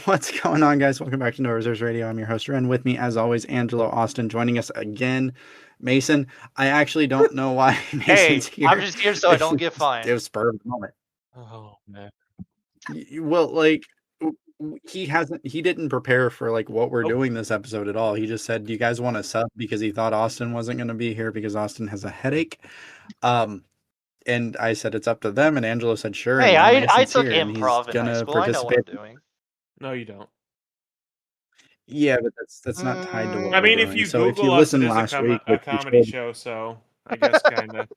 What's going on, guys? Welcome back to No Reserves Radio. I'm your host, Rehn. With me, as always, Angelo, Austin, joining us again. Mason, I actually don't know why Mason's Hey, I'm here. just here so I don't get fined. It was spur of the moment. Oh man. Well, he didn't prepare for what we're doing this episode at all. He just said, "Do you guys want to sub?" Because he thought Austin wasn't going to be here because Austin has a headache. And I said it's up to them, and Angelo said sure. Hey, And now I Mason's took here, and he's improv in high gonna school. I know what participate. I'm doing. No, you don't. Yeah, but that's not tied to what I we're mean, doing. if you So if you Google us, it listened is last week, a which you comedy should, show, so I guess kind of.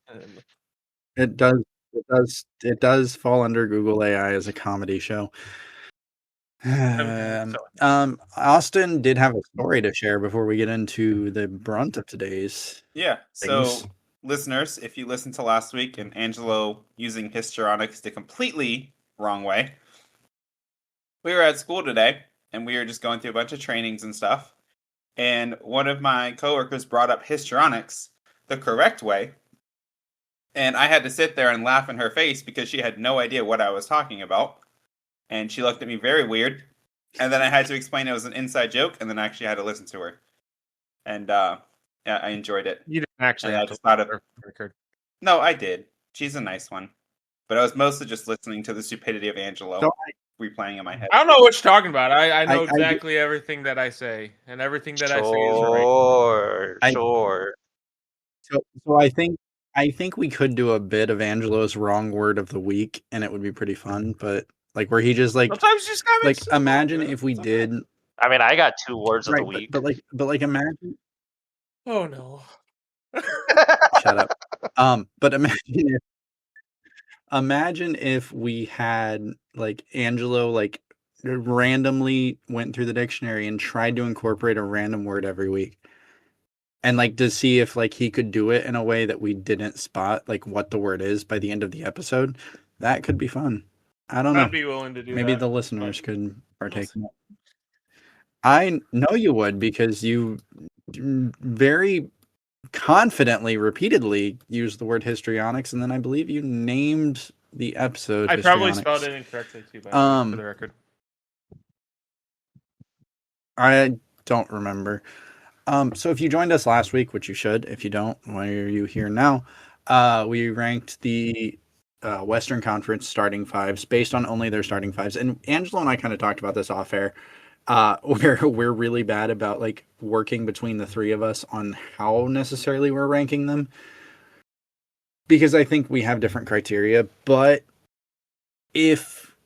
it does fall under Google AI as a comedy show. Austin did have a story to share before we get into the brunt of today's Yeah. things. So, listeners, if you listened to last week and Angelo using histrionics the completely wrong way, we were at school today and we were just going through a bunch of trainings and stuff. And one of my coworkers brought up histrionics the correct way. And I had to sit there and laugh in her face because she had no idea what I was talking about. And she looked at me very weird. And then I had to explain it was an inside joke, and then I actually had to listen to her. And yeah, I enjoyed it. You didn't actually And I have to just thought of record. No, I did. She's a nice one. But I was mostly just listening to the stupidity of Angelo So replaying in my head. I don't know what you're talking about. I know I- exactly everything that I say, and everything that I say is right. Sure. So I think we could do a bit of Angelo's wrong word of the week, and it would be pretty fun. But where he just Sometimes you just gotta imagine if we did. I mean, I got 2 words of the Right, week. but imagine. Oh no. Shut up. But imagine if we had Angelo randomly went through the dictionary and tried to incorporate a random word every week. And to see if he could do it in a way that we didn't spot what the word is by the end of the episode. That could be fun. I don't know. I'd be willing to do Maybe that. the listeners could partake in it. I know you would, because you very confidently, repeatedly used the word histrionics, and then I believe you named the episode. I probably spelled it incorrectly too, by for the record. I don't remember. So if you joined us last week, which you should, if you don't, why are you here now? We ranked the Western Conference starting fives based on only their starting fives. And Angelo and I kind of talked about this off air. We're really bad about working between the three of us on how necessarily we're ranking them, because I think we have different criteria. But if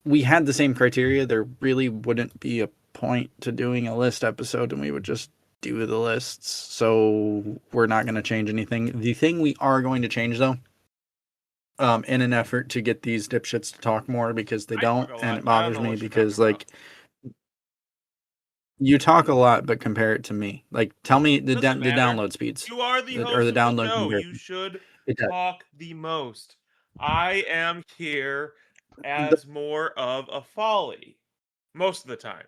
we had the same criteria, there really wouldn't be a point to doing a list episode, and we would just do the lists. So we're not going to change anything. The thing we are going to change, though, in an effort to get these dipshits to talk more, because they don't, and it bothers me because you talk a lot, but compare it to me. Tell me the download speeds. You are the host or the of download the show. comparison. You should talk the most. I am here as more of a folly most of the time.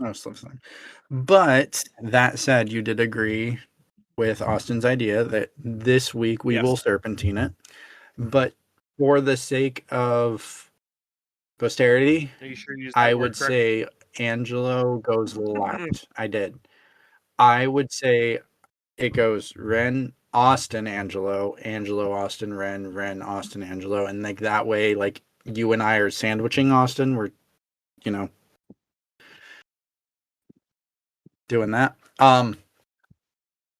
Most of the time. But that said, you did agree with Austin's idea that this week we will serpentine it. But for the sake of posterity, Are you sure you used I that would word correctly? say Angelo goes left. I did. I would say it goes Rehn, Austin, Angelo, Angelo, Austin, Rehn, Rehn, Austin, Angelo, and that way, you and I are sandwiching Austin. We're, doing that.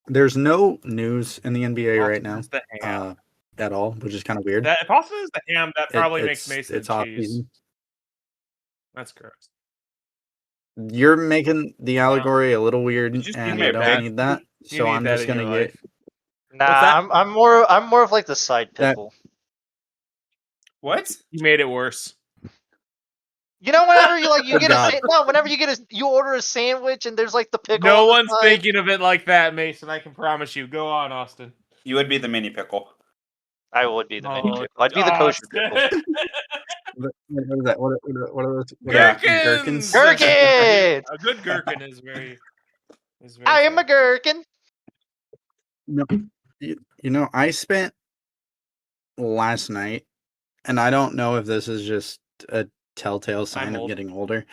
There's no news in the NBA right now at all, which is kind of weird. If Austin is the ham, that probably makes Mason it's cheese. That's gross. You're making the allegory a little weird, and I don't need that. So I'm just gonna get. Nah, I'm more of the side pickle. What? You made it worse. Whenever you order a sandwich and there's the pickle. No one's thinking of it like that, Mason. I can promise you. Go on, Austin. You would be the mini pickle. I would be the mini pickle. I'd be the kosher pickle. What is that? What are those? Gherkins. Gherkins. A good gherkin is very. I am a gherkin. No, I spent last night, and I don't know if this is just a telltale sign of old. getting older.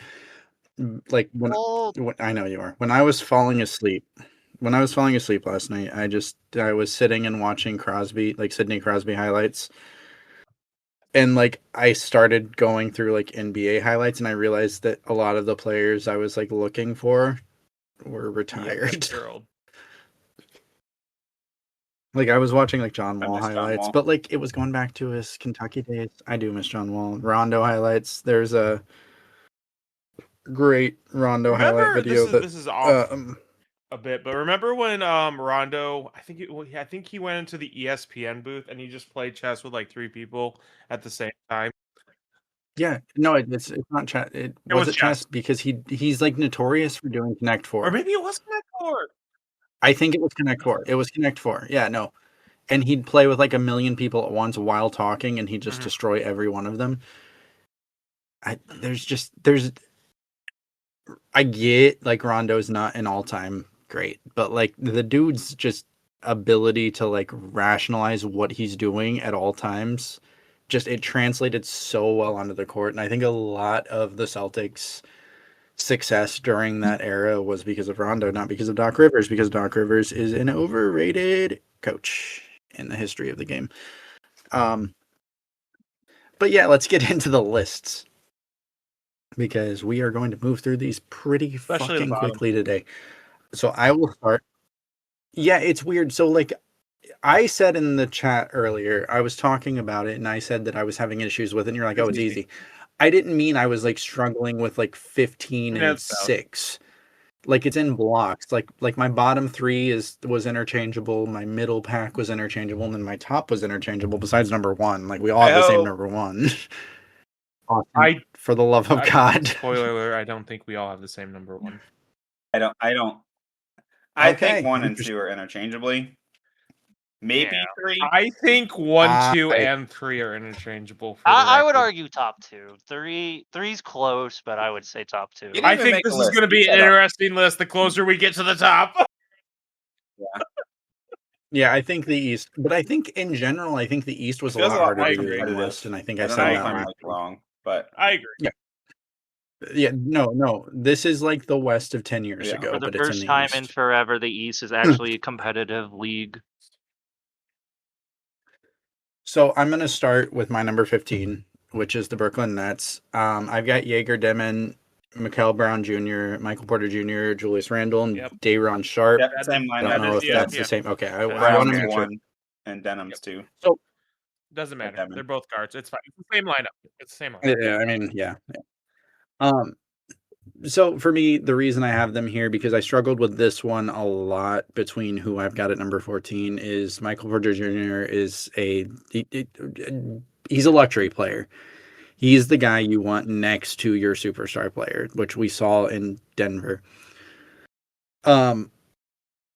Like when Old. I know you are. When I was falling asleep last night, I was sitting and watching Sidney Crosby highlights. And like I started going through like NBA highlights, and I realized that a lot of the players I was like looking for were retired. They're old. Like I was watching like John I Wall miss John highlights, Wall. but like it was going back to his Kentucky days. I do miss John Wall. Rondo highlights. There's a great Rondo highlight Remember, video this is off um a bit, but remember when Rondo, I think he went into the ESPN booth and he just played chess with like 3 people at the same time. yeah, no, it's not chess. was It chess because he's like notorious for doing Connect Or Four. maybe it was Connect Four. I think it was Connect Four. It was Connect Four. Yeah, no. And he'd play with like a million people at once while talking, and he'd just destroy every one of them. I get like Rondo's not an all-time great, but like the dude's just ability to like rationalize what he's doing at all times, just it translated so well onto the court. And I think a lot of the Celtics' success during that era was because of Rondo, not because of Doc Rivers, because Doc Rivers is an overrated coach in the history of the game. But yeah, let's get into the lists because we are going to move through these pretty Especially the fucking bottom. quickly today. So I will start. Yeah, it's weird. So like I said in the chat earlier, I was talking about it and I said that I was having issues with it, and you're like, oh, it's easy. I didn't mean I was like struggling with like 15 and 6. Like it's in blocks. Like my bottom 3 was interchangeable, my middle pack was interchangeable, and then my top was interchangeable besides number 1. Like we all have the same number 1. Austin, for the love of God. Spoiler alert, I don't think we all have the same number 1. I don't. I think 1 and 2 are interchangeably. Maybe 3. I think 1, 2, and 3 are interchangeable. I would argue top 2. 3's close, but I would say top 2. I think this is going to be an interesting list the closer we get to the top. Yeah. Yeah, I think the East, but I think in general, I think the East was a lot harder to do than the West, and I think I said that I'm wrong, but I agree. Yeah, no, this is like the West of 10 years ago, For the but it's first in the time East. in forever, the East is actually a competitive league. So I'm going to start with my number 15, which is the Brooklyn Nets. I've got Jaeger Demon, Mikal Brown Jr., Michael Porter Jr., Julius Randle, and Day'Ron Sharp. Yep, same line. I don't know if that's the same. Okay, I Brown's want to make sure. 1 and Denham's 2. So doesn't matter. They're both guards. It's fine. It's the same lineup. It's the same lineup. Yeah, I mean, yeah. So for me, the reason I have them here, because I struggled with this one a lot between who I've got at number 14, is Michael Porter Jr. is he's a luxury player. He's the guy you want next to your superstar player, which we saw in Denver.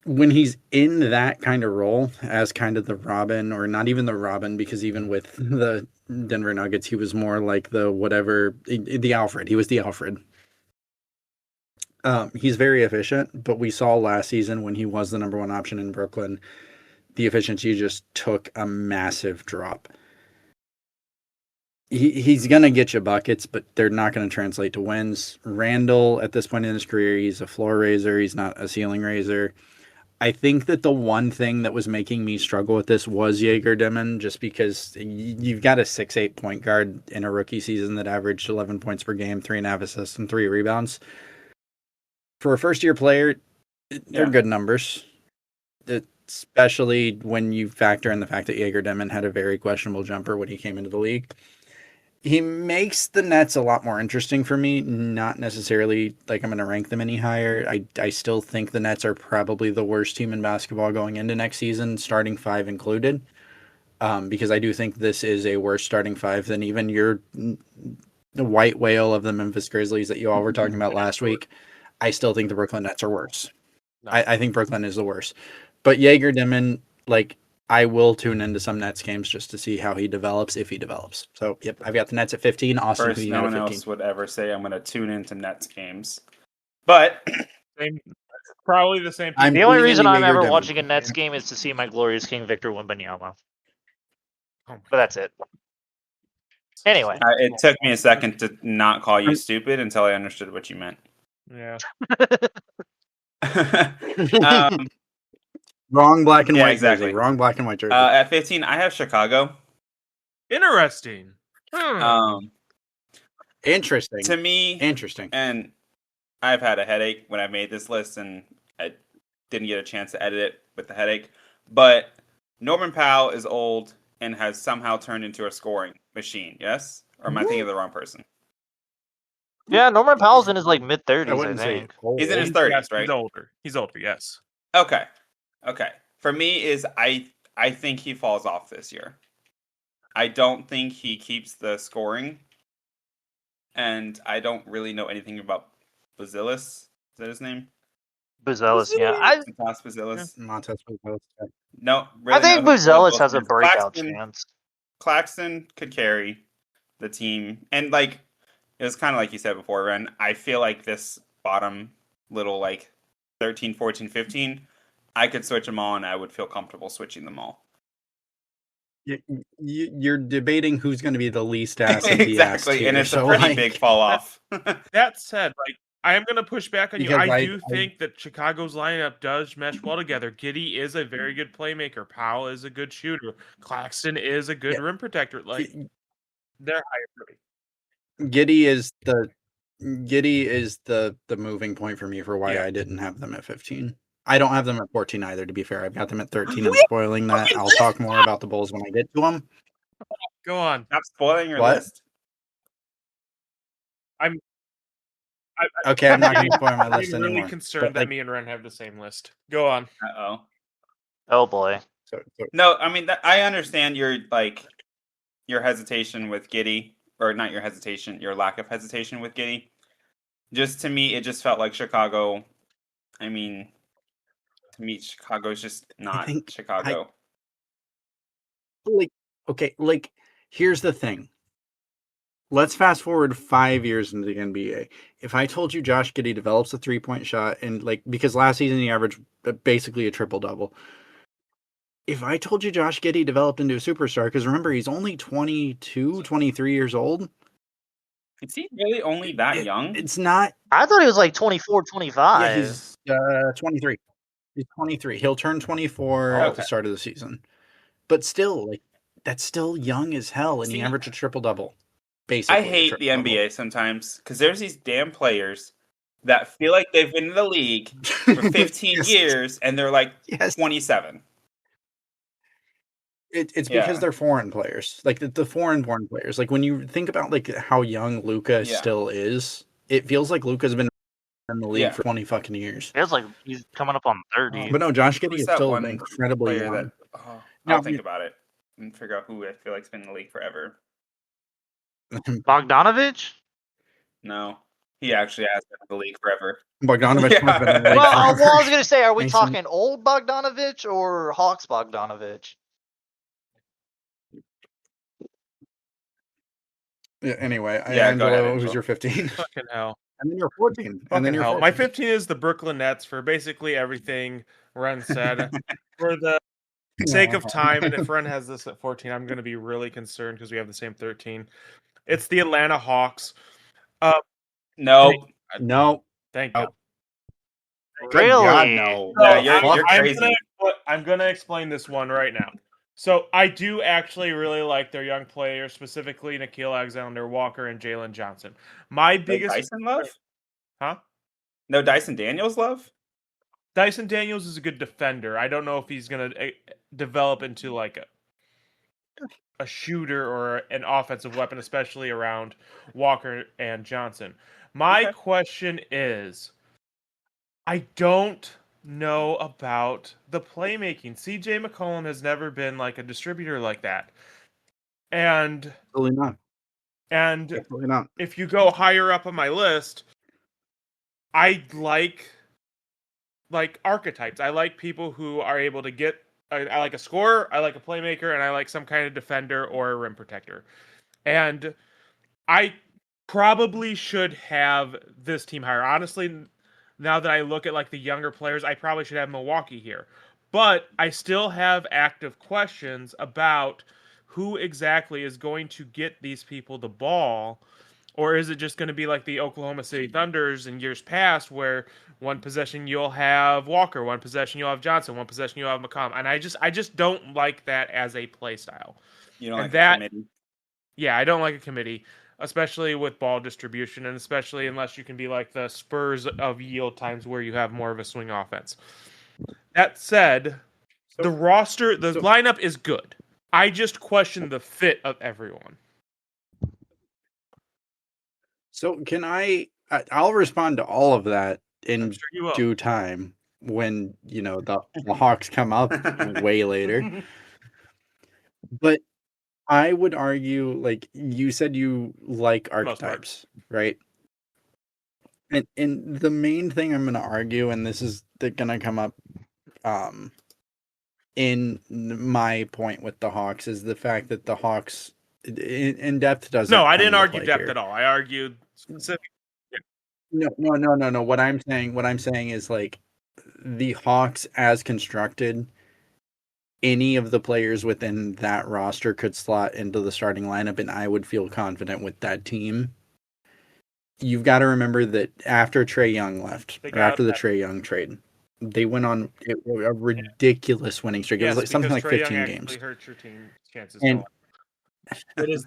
When he's in that kind of role as kind of the Robin, or not even the Robin, because even with the Denver Nuggets, he was more like the Alfred. He was the Alfred. He's very efficient, but we saw last season when he was the number 1 option in Brooklyn, the efficiency just took a massive drop. He's going to get you buckets, but they're not going to translate to wins. Randall, at this point in his career, he's a floor raiser. He's not a ceiling raiser. I think that the one thing that was making me struggle with this was Jaeger Demon, just because you've got a 6'8" point guard in a rookie season that averaged 11 points per game, 3.5 assists, and 3 rebounds. For a first-year player, they're good numbers, especially when you factor in the fact that Jaeger Demon had a very questionable jumper when he came into the league. He makes the Nets a lot more interesting for me, not necessarily like I'm going to rank them any higher. I still think the Nets are probably the worst team in basketball going into next season, starting 5 included, because I do think this is a worse starting 5 than even the white whale of the Memphis Grizzlies that you all were talking about last week. I still think the Brooklyn Nets are worse. No. I think Brooklyn is the worst. But Jaeger Demon, like, I will tune into some Nets games just to see how he develops, if he develops. So, yep, I've got the Nets at 15. Austin, first, no one else would ever say I'm going to tune into Nets games. But probably the same. The only reason I'm ever watching a Nets game is to see my glorious king Victor Wembanyama. But that's it. Anyway, It took me a second to not call you stupid until I understood what you meant. Yeah. Wrong black and Yeah, white exactly. jersey. Wrong black and white jersey. At 15, I have Chicago. Interesting. Interesting. To me, Interesting. and I've had a headache when I made this list, and I didn't get a chance to edit it with the headache. But Norman Powell is old and has somehow turned into a scoring machine. Yes, or am I thinking of the wrong person? yeah, Norman Powell's in his like mid I 30s, I wouldn't say think. old. He's in his Yes, 30s, right? He's older. He's older. Yes. Okay. For me, is I think he falls off this year. I don't think he keeps the scoring, and I don't really know anything about Bazilis. Is that his name? Buzelis, yeah. Montas Bazilis. Montez Bazilis. No, I really think know who Buzelis both has a names. breakout chance. Claxton could carry the team, and like it was kind of like you said before, Rehn. I feel like this bottom little like 13, 14, 15, I could switch them all, and I would feel comfortable switching them all. You're debating who's going to be the least ass of the Exactly, ass tier, and it's so a pretty like, big fall off. That said, like I am going to push back on you. Because I do think that Chicago's lineup does mesh well together. Giddey is a very good playmaker. Powell is a good shooter. Claxton is a good rim protector. Like they're higher for me. Giddey is the moving point for me for why I didn't have them at 15. I don't have them at 14 either, to be fair. I've got them at 13. I'm spoiling that. I'll talk more about the Bulls when I get to them. Go on. Stop spoiling your What? list. Okay, I'm not going to spoil my I'm list really anymore. concerned that me and Rehn have the same list. Go on. Uh-oh. Oh boy. No, I mean I understand your hesitation with Giddey, or not your hesitation, your lack of hesitation with Giddey. Just to me, it just felt like Chicago. I mean, to me, Chicago's just not Chicago. Here's the thing. Let's fast forward 5 years into the NBA. If I told you Josh Giddey develops a 3-point shot, and because last season he averaged basically a triple-double. If I told you Josh Giddey developed into a superstar, because remember, he's only 22, 23 years old. Is he really only that young? It's not. I thought he was like 24, 25. Yeah, he's 23. He's 23. He'll turn 24 at the start of the season. But still, that's still young as hell, and he averaged a triple-double. Basically, I hate the NBA sometimes because there's these damn players that feel like they've been in the league for 15 years and they're like 27. It's because they're foreign players, like the foreign-born players. Like when you think about how young Luka still is, it feels like Luka's been in the league for 20 fucking years. Feels like he's coming up on 30. But no, Josh Giddey is still incredibly young. I'll think about it and figure out who I feel like's been in the league forever. Bogdanovich? No, he actually has been in the league forever. Bogdanovich has been in the league Well, I forever. was going to say, are we Mason. talking old Bogdanovich or Hawks Bogdanovich? Yeah, anyway, go ahead, Angelo, who's Angelo. your 15? Fucking hell. And then you're 14. And then you're 14. My 15 is the Brooklyn Nets for basically everything Rehn said. For the sake of time, and if Rehn has this at 14, I'm going to be really concerned because we have the same 13. It's the Atlanta Hawks. No. Thank you. Really? God, no. Yeah, you're crazy. I'm going to explain this one right now. So I do actually really like their young players, specifically Nickeil Alexander-Walker and Jalen Johnson. My biggest Dyson love? Huh? No Dyson Daniels love? Dyson Daniels is a good defender. I don't know if he's going to develop into like a shooter or an offensive weapon, especially around Walker and Johnson. My question is, I don't know about the playmaking. CJ McCollum has never been like a distributor like that. And Absolutely not. And Absolutely not. If you go higher up on my list, I like archetypes. I like people who are able to get. I like a scorer, I like a playmaker, and I like some kind of defender or a rim protector. And I probably should have this team higher. Honestly, now that I look at the younger players, I probably should have Milwaukee here. But I still have active questions about who exactly is going to get these people the ball? Or is it just going to be like the Oklahoma City Thunders in years past, where one possession you'll have Walker, one possession you'll have Johnson, one possession you'll have McCollum, and I just don't like that as a play style. You don't And like a committee. Yeah, I don't like a committee, especially with ball distribution, and especially unless you can be like the Spurs of yield times where you have more of a swing offense. That said, the lineup is good. I just question the fit of everyone. So I'll respond to all of that in I'm sure you will. due time when, the Hawks come up way later. But I would argue, like you said, you like archetypes, right? And the main thing I'm going to argue, and this is going to come up in my point with the Hawks, is the fact that the Hawks in depth doesn't. No, I didn't argue depth at all. I argued specific. No. What I'm saying is, like, the Hawks as constructed, any of the players within that roster could slot into the starting lineup, and I would feel confident with that team. You've got to remember that after Trae Young left, or after the Trae Young trade, they went on a ridiculous winning streak. It was like something like 15 games. Hurt your team's chances. And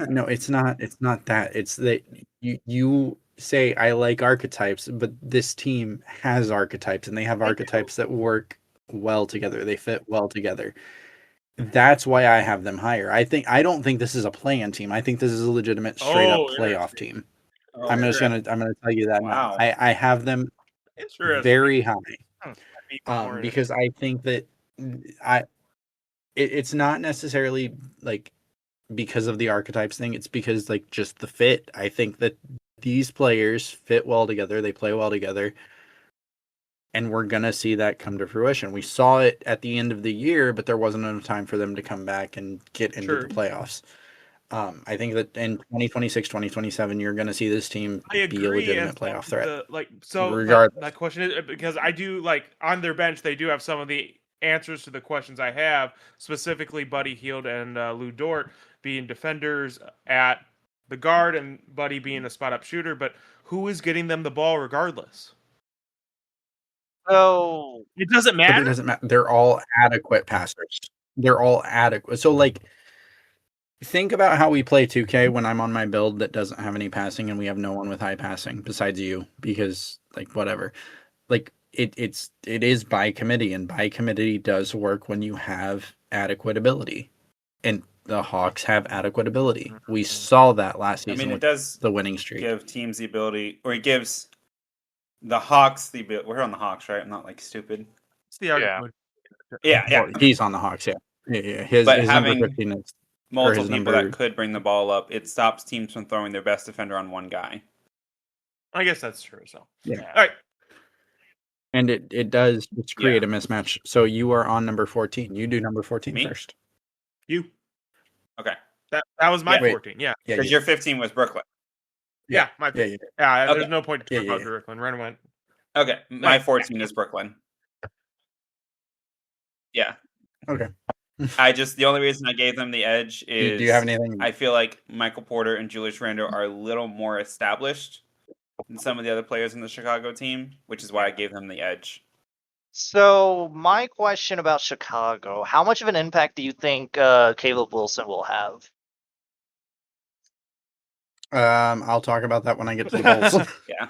no, it's not. It's not that. It's that you say I like archetypes, but this team has archetypes, and they have archetypes that work well together. They fit well together. That's why I have them higher. I don't think this is a play-in team. I think this is a legitimate straight up playoff team. I'm gonna tell you that now. I have them very high. Because I think that it's not necessarily like because of the archetypes thing. It's because, like, just the fit. I think that these players fit well together. They play well together. And we're going to see that come to fruition. We saw it at the end of the year, but there wasn't enough time for them to come back and get into the playoffs. I think that in 2026, 2027, you're going to see this team be a legitimate playoff threat. Regardless. That question is because I do, like, on their bench, they do have some of the answers to the questions I have, specifically Buddy Hield and Lou Dort being defenders at the guard and Buddy being a spot-up shooter. But who is getting them the ball regardless? So it doesn't matter. But it doesn't matter. They're all adequate passers. They're all adequate. So, like, think about how we play 2K when I'm on my build that doesn't have any passing and we have no one with high passing besides you, because, like, whatever. Like, it is by committee, and by committee does work when you have adequate ability. And the Hawks have adequate ability. We saw that last season. It does the winning streak. Give teams the ability, or it gives the Hawks the ability. We're on the Hawks, right? I'm not, like, stupid. It's the argument. Yeah. Well, he's on the Hawks, yeah. His having number 15 is multiple people that could bring the ball up, it stops teams from throwing their best defender on one guy. I guess that's true. So yeah. All right. And it does create a mismatch. So you are on number 14. You do number 14 first. You. Okay. That was my 14. Yeah. Because your 15 was Brooklyn. Yeah. My. Yeah. There's no point to talk about Brooklyn. Rehn went. Okay. My 14 is Brooklyn. Yeah. Okay. The only reason I gave them the edge is, do you have anything? I feel like Michael Porter and Julius Randle are a little more established than some of the other players in the Chicago team, which is why I gave them the edge. So my question about Chicago: how much of an impact do you think Caleb Wilson will have? I'll talk about that when I get to the Bulls. Yeah.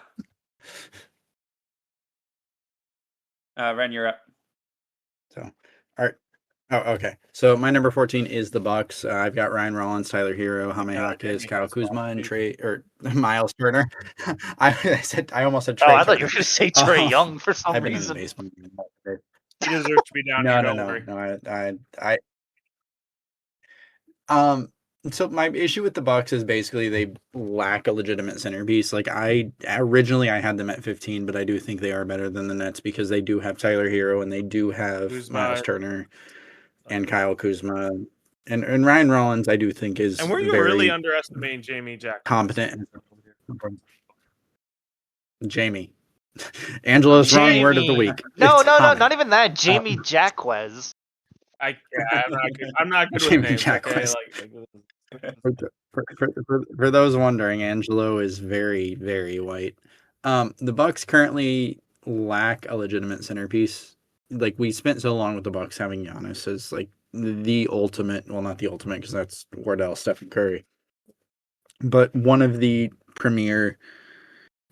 Rehn, you're up. So, all right. Oh, okay. So my number 14 is the Bucks. I've got Ryan Rollins, Tyler Hero, Jaime Jaquez, Kyle Kuzma, and Miles Turner. I almost said Trae. I thought you were going to say Trae Young for some reason. He deserves to be down here. No. So my issue with the Bucks is basically they lack a legitimate centerpiece. Like, originally I had them at 15, but I do think they are better than the Nets because they do have Tyler Hero and they do have Miles Turner and Kyle Kuzma, and Ryan Rollins. I do think is. And were you really underestimating Jamie Jack? Competent. Jamie. Angelo's wrong word of the week. No, not even that. Jamie Jaquez. I'm not good with Jimmy names. Okay, Jacquez. like For those wondering, Angelo is very, very white. The Bucks currently lack a legitimate centerpiece. Like, we spent so long with the Bucks having Giannis as like the ultimate, well, not the ultimate because that's Wardell, Stephen Curry, but one of the premier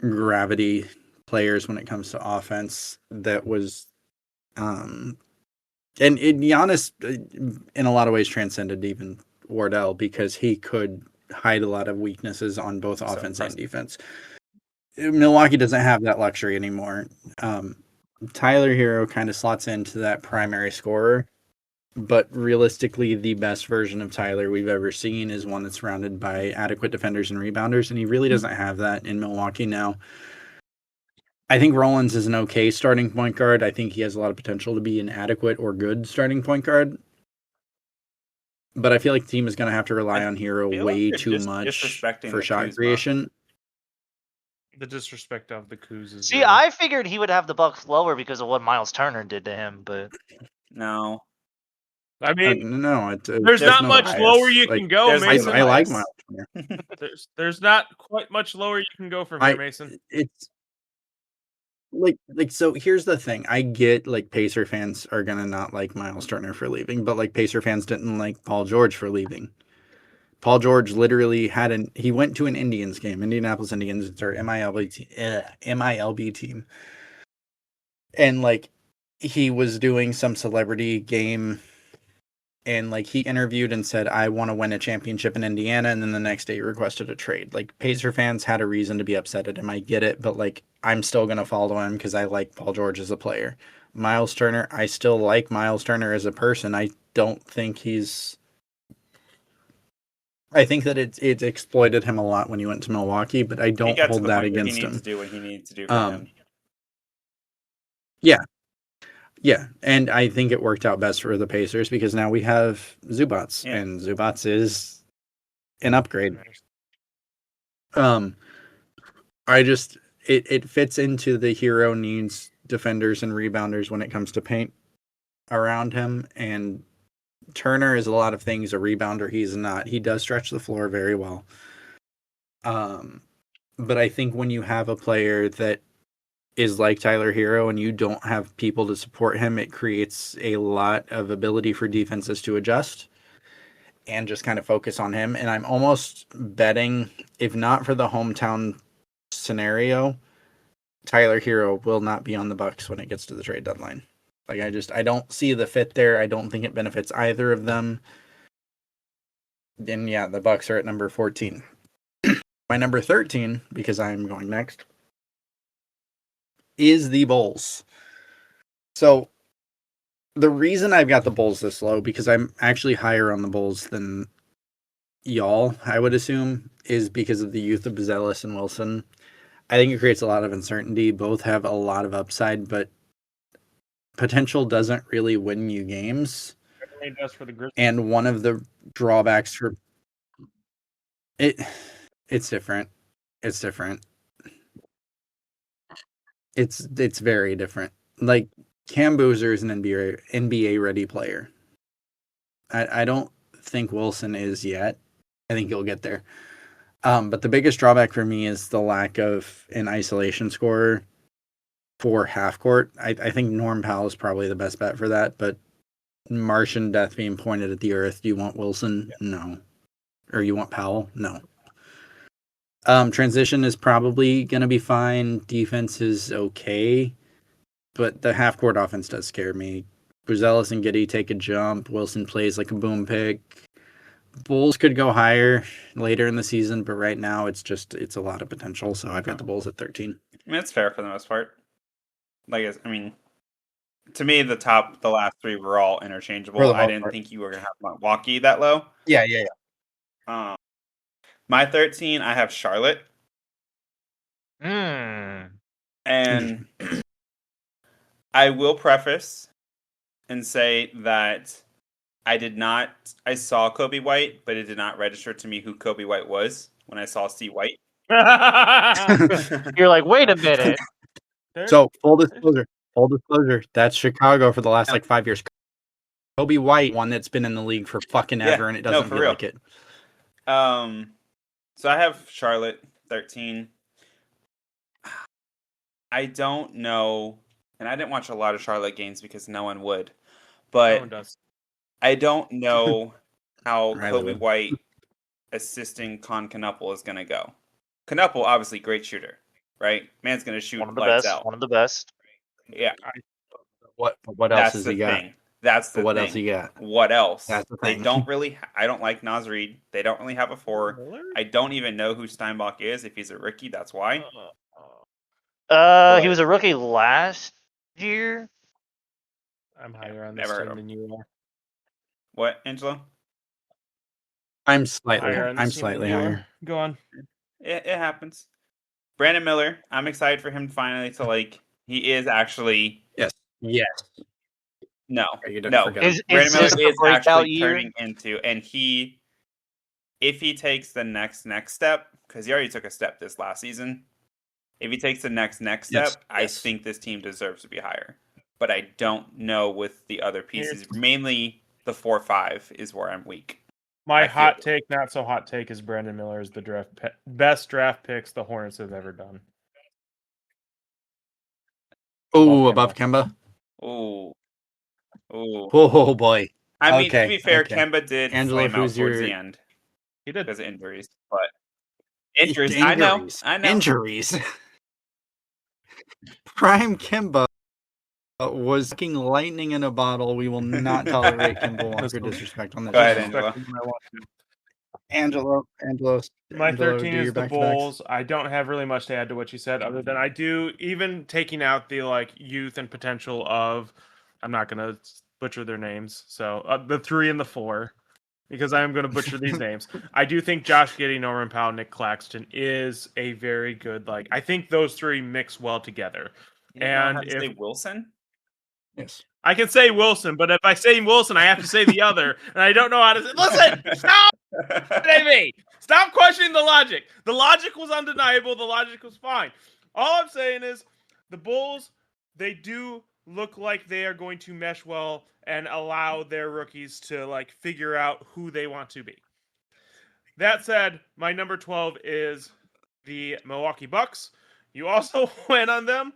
gravity players when it comes to offense. That was, and Giannis in a lot of ways transcended even Wardell because he could hide a lot of weaknesses on both offense and defense. Milwaukee doesn't have that luxury anymore. Tyler Hero kind of slots into that primary scorer, but realistically, the best version of Tyler we've ever seen is one that's surrounded by adequate defenders and rebounders, and he really doesn't have that in Milwaukee now. I think Rollins is an okay starting point guard. I think he has a lot of potential to be an adequate or good starting point guard. But I feel like the team is going to have to rely on Hero way too much for shot creation. The disrespect of the Kuz is See, real. I figured he would have the Bucks lower because of what Miles Turner did to him, but No. I mean, no, there's not no much bias. lower you can go, there's Mason. I like Miles Turner. There's not quite much lower you can go from here, Mason. It's like so here's the thing. I get like Pacer fans are gonna not like Miles Turner for leaving, but like Pacer fans didn't like Paul George for leaving. Paul George literally he went to an Indians game, Indianapolis Indians, it's our MILB team. And like he was doing some celebrity game and like he interviewed and said, I want to win a championship in Indiana, and then the next day requested a trade. Like Pacer fans had a reason to be upset at him. I get it, but like I'm still gonna follow him because I like Paul George as a player. Miles Turner, I still like Miles Turner as a person. I don't think I think that it exploited him a lot when he went to Milwaukee, but I don't hold that against him. He needs to do what he needs to do for him. Yeah, and I think it worked out best for the Pacers because now we have Zubats, and Zubats is an upgrade. It fits into the Hero needs defenders and rebounders when it comes to paint around him, and Turner is a lot of things. A rebounder, he's not. He does stretch the floor very well. But I think when you have a player that is like Tyler Hero and you don't have people to support him, it creates a lot of ability for defenses to adjust and just kind of focus on him. And I'm almost betting, if not for the hometown scenario, Tyler Hero will not be on the Bucks when it gets to the trade deadline. Like I don't see the fit there. I don't think it benefits either of them. And yeah, the Bucks are at number 14. My number 13, because I'm going next, is the Bulls. So the reason I've got the Bulls this low, because I'm actually higher on the Bulls than y'all, I would assume, is because of the youth of Buzelis and Wilson. I think it creates a lot of uncertainty. Both have a lot of upside, but potential doesn't really win you games. It does for the Grizzlies. And one of the drawbacks for it's different. It's different. It's very different. Like Cam Boozer is an NBA ready player. I don't think Wilson is yet. I think he'll get there. But the biggest drawback for me is the lack of an isolation scorer for half court. I think Norm Powell is probably the best bet for that, but Martian death being pointed at the earth. Do you want Wilson? No. Or you want Powell? No. Transition is probably going to be fine. Defense is okay, but the half court offense does scare me. Buzelis and Giddey take a jump. Wilson plays like a boom pick. Bulls could go higher later in the season, but right now it's a lot of potential. So I've got the Bulls at 13. I mean, it's fair for the most part. Like, I mean, to me, the last three were all interchangeable. I didn't think you were going to have Milwaukee that low. Yeah. My 13, I have Charlotte. And I will preface and say that I saw Kobe White, but it did not register to me who Kobe White was when I saw C. White. You're like, wait a minute. So full disclosure, that's Chicago for the last 5 years. Kobe White, one that's been in the league for fucking ever, and it doesn't for feel real. like it. So I have Charlotte 13. I don't know, and I didn't watch a lot of Charlotte games because no one would. But No one does. I don't know how Riley Kobe would. White assisting Knuppel is going to go. Knuppel, obviously, great shooter, right? Man's going to shoot One of the lights best. out. One of the best. Yeah, What else that's has the he got? thing. That's the But what thing. else he got? What else? That's the They thing. don't really. I don't like Naz Reid. They don't really have a four. Miller? I don't even know who Steinbach is. If he's a rookie, that's why. He was a rookie last year. I'm higher on this Never heard team of than you are. What, Angelo? I'm slightly Higher on this team than slightly you higher. are. Go on. It happens. Brandon Miller. I'm excited for him finally to like. He is actually Yes. no. You didn't No. forget. Is Brandon Miller this the is breakout actually year? turning into, and if he takes the next step, because he already took a step this last season. If he takes the next step, Yes. I think this team deserves to be higher. But I don't know with the other pieces. Mainly the 4-5 is where I'm weak. My I feel hot it. take, not so hot take, is Brandon Miller is the best draft picks the Hornets have ever done. Oh, Above above Kemba. Ooh. Oh boy. I mean, to Okay, be fair, okay. Kemba did Angelo, flame out who's towards your- the end He did. because of injuries. But injuries, I know. Injuries. Prime Kemba was fucking lightning in a bottle. We will not tolerate Kemba Walker disrespect on this Go ahead, show. Angelo. Angelo, My Angelo, 13 do is your the back-to-backs. Bulls. I don't have really much to add to what you said, other than I do, even taking out the like youth and potential of, I'm not gonna butcher their names, so the 3 and the 4, because I am gonna butcher these names. I do think Josh Giddey, Norman Powell, Nick Claxton is a very good like. I think those 3 mix well together. You don't know how And to say Wilson? Yes. I can say Wilson, but if I say Wilson, I have to say the other, and I don't know how to say. Listen, stop. Baby, stop questioning the logic. The logic was undeniable. The logic was fine. All I'm saying is the Bulls, they do look like they are going to mesh well and allow their rookies to like figure out who they want to be. That said, my number 12 is the Milwaukee Bucks. You also went on them.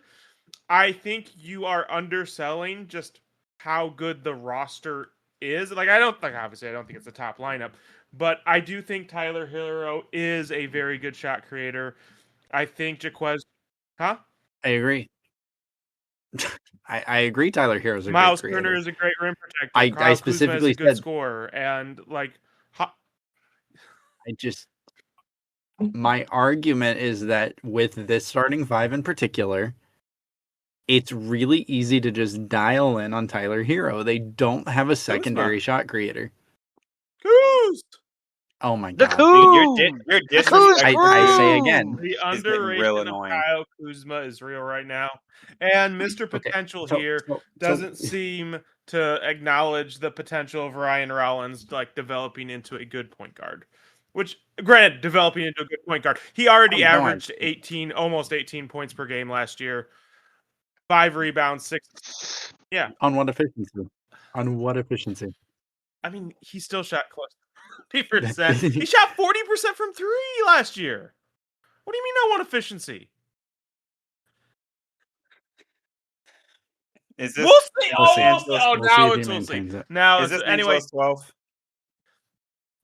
I think you are underselling just how good the roster is. Like, obviously, I don't think it's the top lineup, but I do think Tyler Hero is a very good shot creator. I think Jaquez, I agree. I agree. Tyler Hero's a Miles great creator. Turner is a great rim protector. I Kyle Kuzma specifically is a good said- scorer, and like, My argument is that with this starting 5 in particular, it's really easy to just dial in on Tyler Hero. They don't have a secondary shot creator. Kuz! Oh my The god. Coos! You're The disrespecting. I say again. The It's getting real underrated of annoying. Kyle Kuzma is real right now, and Mr. Potential here doesn't seem to acknowledge the potential of Ryan Rollins like developing into a good point guard. Which, granted, developing into a good point guard, he already averaged almost 18 points per game last year, 5 rebounds, 6. Yeah, On what efficiency? On what efficiency? I mean, he still shot close to 50%. He shot 40% from 3 last year. What do you mean no one efficiency? Is this? We'll see. We'll see. Now We'll it's see if he we'll see. maintains it. Now Is this anyway. Angelo's 12?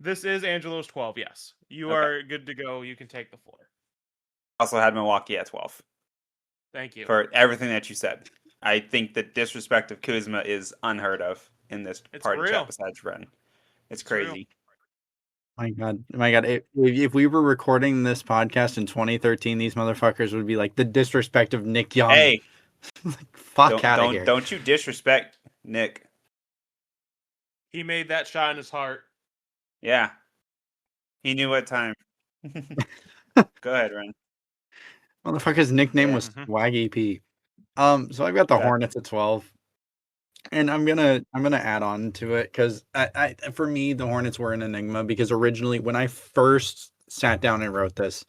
This is Angelo's 12. Yes, you Okay. are good to go. You can take the floor. Also had Milwaukee at 12 Thank you. for everything that you said. I think the disrespect of Kuzma is unheard of in this It's party real. chat besides Rehn. It's real. crazy. My god. If we were recording this podcast in 2013, these motherfuckers would be like the disrespect of Nick Young. Hey, Fuck out of here. don't you disrespect Nick. He made that shot in his heart. Yeah. He knew what time. Go ahead, Rehn. Motherfucker's nickname Yeah. was Swaggy P. So I've got the Okay. Hornets at 12. And I'm gonna add on to it because I for me the Hornets were an enigma because originally when I first sat down and wrote this,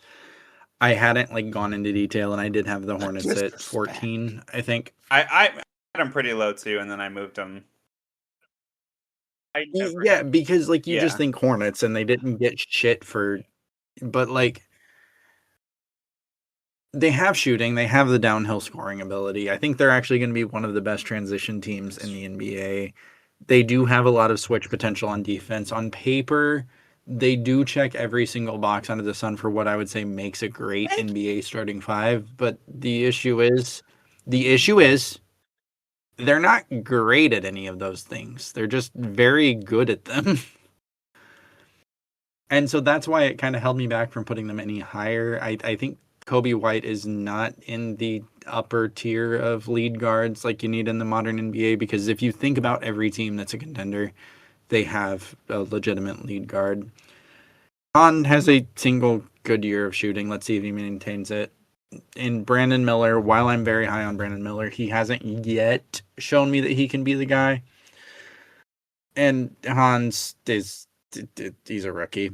I hadn't like gone into detail and I did have the Hornets at 14, I think. I had him pretty low too, and then I moved him I never. Yeah, because like you just Yeah. think Hornets and they didn't get shit for, but like they have shooting, they have the downhill scoring ability. I think they're actually going to be one of the best transition teams in the NBA. They do have a lot of switch potential on defense. On paper, they do check every single box under the sun for what I would say makes a great NBA starting five. But the issue is, they're not great at any of those things. They're just very good at them. And so that's why it kind of held me back from putting them any higher. I think Kobe White is not in the upper tier of lead guards like you need in the modern NBA, because if you think about every team that's a contender, they have a legitimate lead guard. Han has a single good year of shooting. Let's see if he maintains it. And Brandon Miller, while I'm very high on Brandon Miller, he hasn't yet shown me that he can be the guy. And Hans he's a rookie.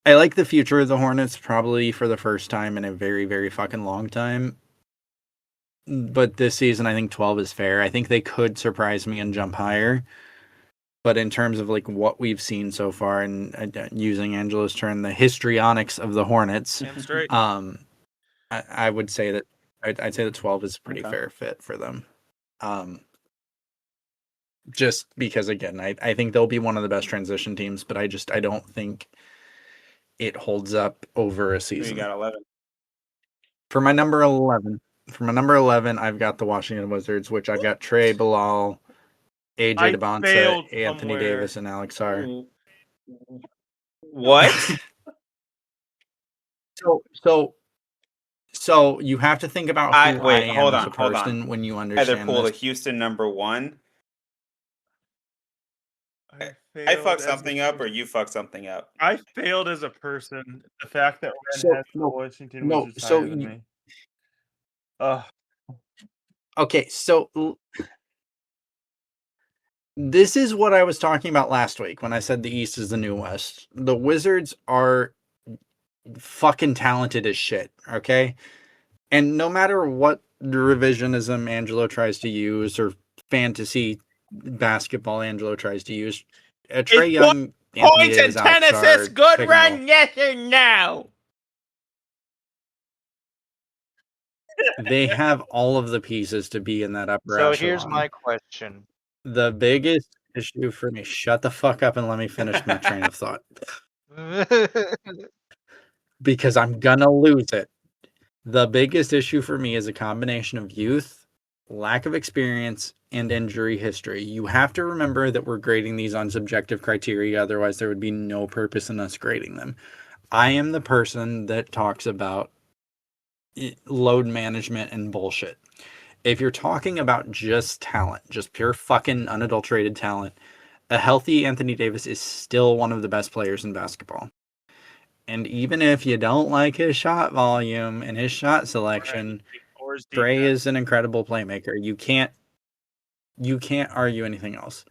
I like the future of the Hornets probably for the first time in a very, very fucking long time. But this season, I think 12 is fair. I think they could surprise me and jump higher. But in terms of like what we've seen so far, and using Angelo's term, the histrionics of the Hornets, Damn straight. I would say that I'd say that 12 is a pretty Okay. fair fit for them. Just because again, I think they'll be one of the best transition teams, but I don't think it holds up over a You season. got 11. For my number 11, I've got the Washington Wizards, which I've got Trey, Bilal, AJ I DeBonsa, failed Anthony somewhere. Davis, and Alex Sarr. What? So you have to think about who I am hold as on, a hold on. person when you Heather understand pulled a this. Houston number 1. I failed fucked as something a up, or person. you fucked something up. I failed as a person. The fact that Rehn So- has the no, Washington no, Wizards so higher than you- me. Ugh. Okay, so this is what I was talking about last week when I said the East is the new West. The Wizards are fucking talented as shit, okay? And no matter what revisionism Angelo tries to use or fantasy basketball Angelo tries to use, Trey Young, Anthony Davis, Alex Sarr, good pick and run, roll. yes or no? They have all of the pieces to be in that upper So echelon. here's my question. The biggest issue for me, shut the fuck up and let me finish my train of thought, because I'm gonna lose it. The biggest issue for me is a combination of youth, lack of experience, and injury history. You have to remember that we're grading these on subjective criteria, otherwise there would be no purpose in us grading them. I am the person that talks about load management and bullshit. If you're talking about just talent, just pure fucking unadulterated talent, a healthy Anthony Davis is still one of the best players in basketball. And even if you don't like his shot volume and his shot selection, Trey is an incredible playmaker. You can't argue anything else.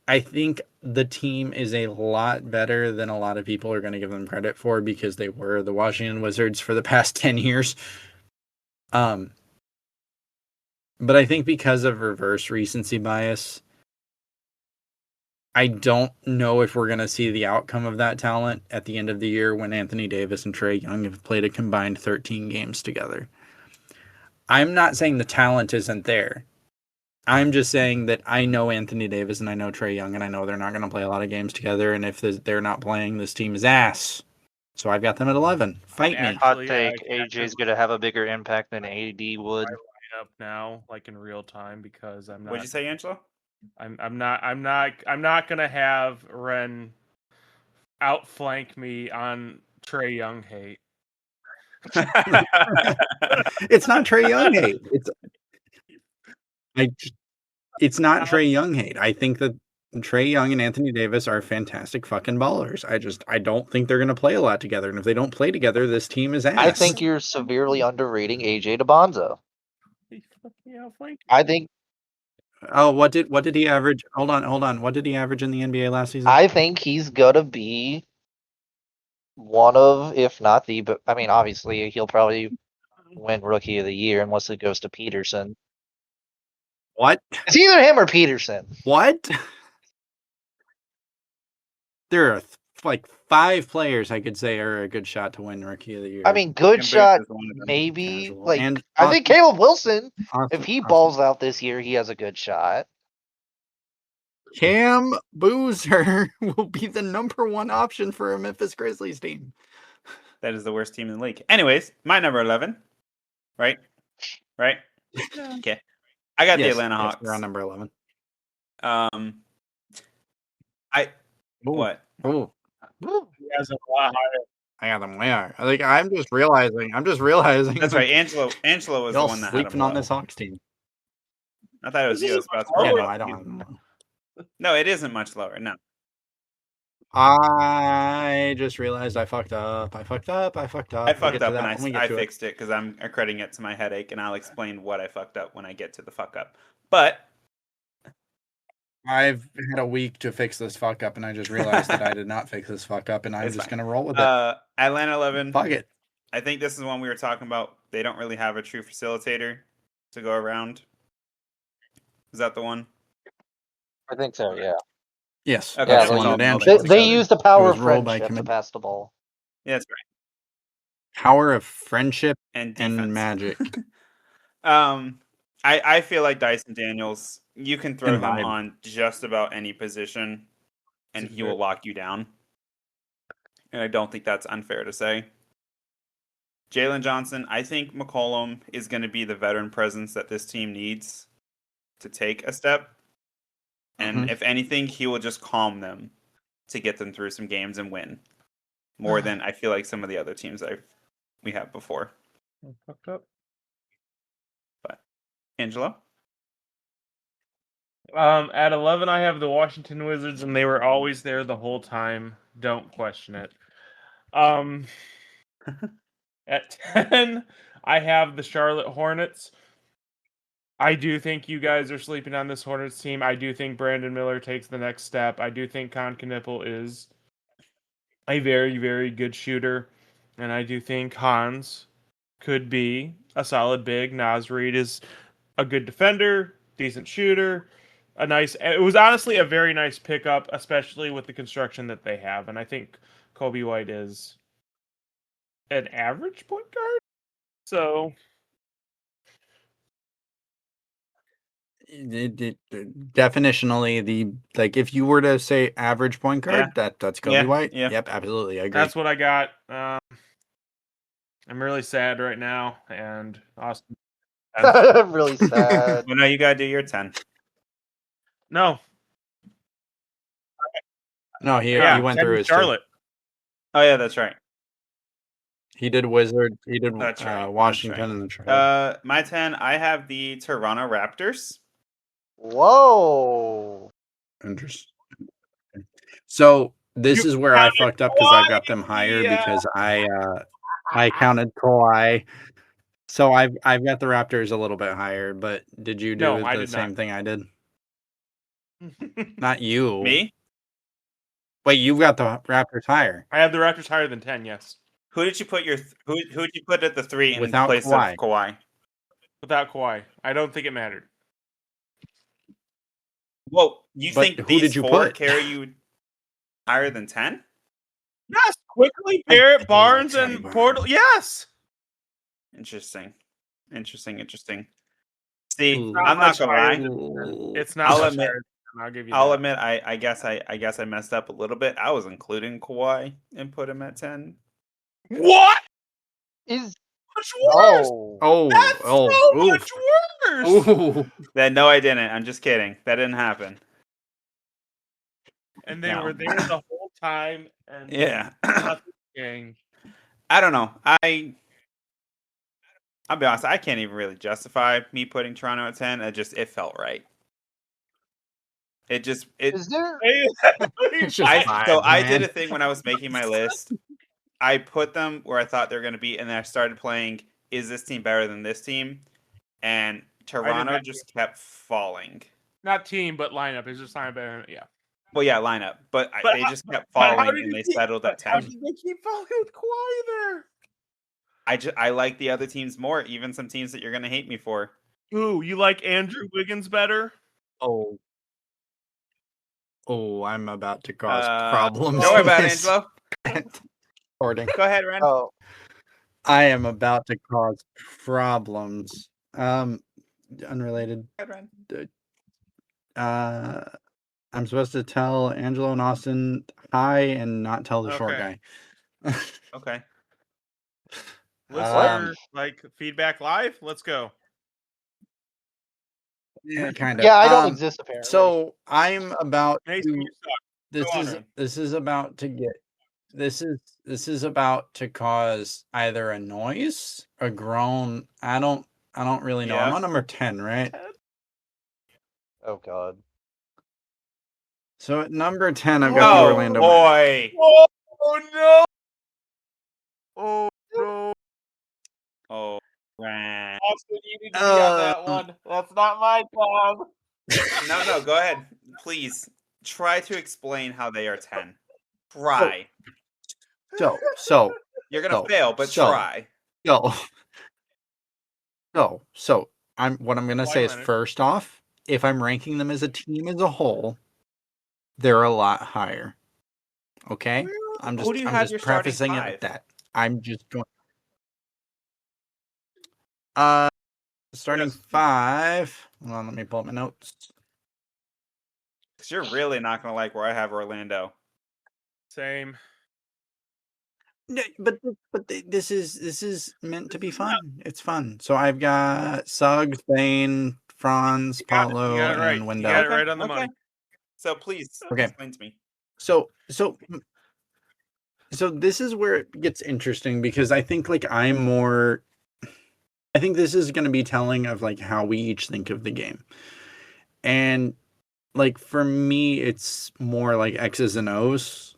I think the team is a lot better than a lot of people are going to give them credit for, because they were the Washington Wizards for the past 10 years. But I think because of reverse recency bias, I don't know if we're going to see the outcome of that talent at the end of the year when Anthony Davis and Trey Young have played a combined 13 games together. I'm not saying the talent isn't there. I'm just saying that I know Anthony Davis and I know Trey Young, and I know they're not going to play a lot of games together, and if they're not playing, this team is ass. So I've got them at 11. Fight me. Hot take: AJ's gonna have a bigger impact than AD would. Up now, like in real time, because I'm not. What'd you say, Angelo? I'm not gonna have Rehn outflank me on Trey Young hate. It's not Trey Young hate. It's not Trey Young hate. I think that Trey Young and Anthony Davis are fantastic fucking ballers. I don't think they're going to play a lot together. And if they don't play together, this team is ass. I think you're severely underrating AJ DeBonza. He fucking outflanked me. I think Oh, what did he average? Hold on. What did he average in the NBA last season? I think he's gonna be one of, if not the, but I mean, obviously he'll probably win Rookie of the Year unless it goes to Peterson. What? It's either him or Peterson. What? there are like 5 players I could say are a good shot to win Rookie of the Year. I mean, good Booth shot, is one of them. maybe. Casual. Like, And I think Caleb Wilson, Austin- if he Austin- balls out this year, he has a good shot. Cam Boozer will be the number 1 option for a Memphis Grizzlies team. That is the worst team in the league. Anyways, my number 11. Right? Okay. I got the Atlanta Hawks. We're on number 11. What? Oh, He has a lot higher. I got them way higher. Like I'm just realizing. That's right. Angelo was the Y'all one that had sleeping him on low. this Hawks team. I thought it was This you. is I was about to lower. Yeah, bring it no, up. I don't have them low. No, it isn't much lower. No. I just realized I fucked up. I We'll fucked get to up that and when we get I to it. fixed it because I'm accrediting it to my headache, and I'll explain what I fucked up when I get to the fuck up. But I've had a week to fix this fuck up, and I just realized that I did not fix this fuck up, and I'm It's just fine. gonna roll with it. Atlanta 11. Fuck it. I think this is one we were talking about. They don't really have a true facilitator to go around. Is that the one? I think so, yeah. Yes. Okay, that's they the one all- that all Angelo that They, was together. they use the power was of rolled by friendship to commit- pass the ball. Yeah, that's right. Power of friendship And defense. and magic. I feel like Dyson Daniels, you can throw And him vibe. on just about any position, and he will lock you down. And I don't think that's unfair to say. Jalen Johnson, I think McCollum is going to be the veteran presence that this team needs to take a step. And if anything, he will just calm them to get them through some games and win. More than I feel like some of the other teams we have before. Fucked up. Angelo? At 11, I have the Washington Wizards, and they were always there the whole time. Don't question it. At 10, I have the Charlotte Hornets. I do think you guys are sleeping on this Hornets team. I do think Brandon Miller takes the next step. I do think Con Knipple is a very, very good shooter. And I do think Hans could be a solid big. Naz Reid is a good defender, decent shooter. It was honestly a very nice pickup, especially with the construction that they have. And I think Kobe White is an average point guard. So Definitionally, if you were to say average point guard, that's Kobe White. Yeah. Yep, absolutely, I agree. that's what I got. I'm really sad right now, and Austin. Really sad. Well, no, you got to do your 10. No, No, he yeah, went 10 through to his Charlotte. Oh, yeah, that's right. He did Wizard. He did That's right, Washington that's and the Charlotte. My 10, I have the Toronto Raptors. Whoa. Interesting. So this You is where I counted fucked up because I Kawhi? got them higher Yeah. because I counted Kawhi. So I've got the Raptors a little bit higher, but did you do No, I the did same not. thing I did? Not you. Me? Wait, you've got the Raptors higher. I have the Raptors higher than 10. Yes, Who did you put who'd you put at the 3 in Without place Kawhi. of Kawhi? without Kawhi, I don't think it mattered. Well, you But think who these did you 4 put? carry you higher than 10? Yes, quickly Barrett, Barnes, and Barnes. Portal. Yes. Interesting. See, Ooh. I'm not gonna lie. It's not. I'll much admit- higher than 10, I'll give you. I'll that. admit, I guess I messed up a little bit. I was including Kawhi and put him at 10. What? Is Much worse. oh That's so oof. much worse. Ooh. No, I didn't. I'm just kidding. That didn't happen. And they No. were there the whole time. And Yeah. nothing changed. I don't know. I'll be honest. I can't even really justify me putting Toronto at 10. It felt right. is there It's just vibes, I man. did a thing when I was making my list. I put them where I thought they were going to be, and then I started playing, is this team better than this team? And Toronto that just kept falling. Not team, but lineup. It's just lineup. Yeah. Well, yeah, lineup. But they just kept but how falling, did and you they keep- settled at How 10. did they keep falling with Kawhi there? I like the other teams more, even some teams that you're going to hate me for. Ooh, you like Andrew Wiggins better? Oh, Oh, I'm about to cause problems. Don't worry in about it, this Angelo. recording. Go ahead, Ren. Oh, I am about to cause problems. Unrelated. Go ahead, Ren. I'm supposed to tell Angelo and Austin hi and not tell the short Okay. guy. Okay. Listener, like feedback live. Let's go. Yeah, kind of. yeah, I don't exist apparently. So I'm about Mason, to. you suck. This Go on, is Ren. this is about to get. This is about to cause either a noise, a groan. I don't really know. I'm Yeah. on number 10, right? Oh God. So at number 10, I've got the Oh Orlando Magic. boy. Oh no! Oh no! Oh, Ren. Austin, you need to be on that one. That's not my job. No, go ahead. Please try to explain how they are 10. Try. So You're gonna so- fail, but so- try. so what I'm gonna Why, say is Leonard? first off, if I'm ranking them as a team as a whole, they're a lot higher. Okay? I'm Who do you I'm have just your starting prefacing it five? with that. I'm just going starting Yes. 5. Hold on, let me pull up my notes. Because you're really not gonna like where I have Orlando. Same. No, but this is meant to be fun. It's fun. So I've got Suggs, Bane, Franz, Paulo, You got it right. and You Wendell. got it right on the money. So please Okay. explain to me. So this is where it gets interesting because I think I think this is going to be telling of how we each think of the game. And for me it's more like X's and O's,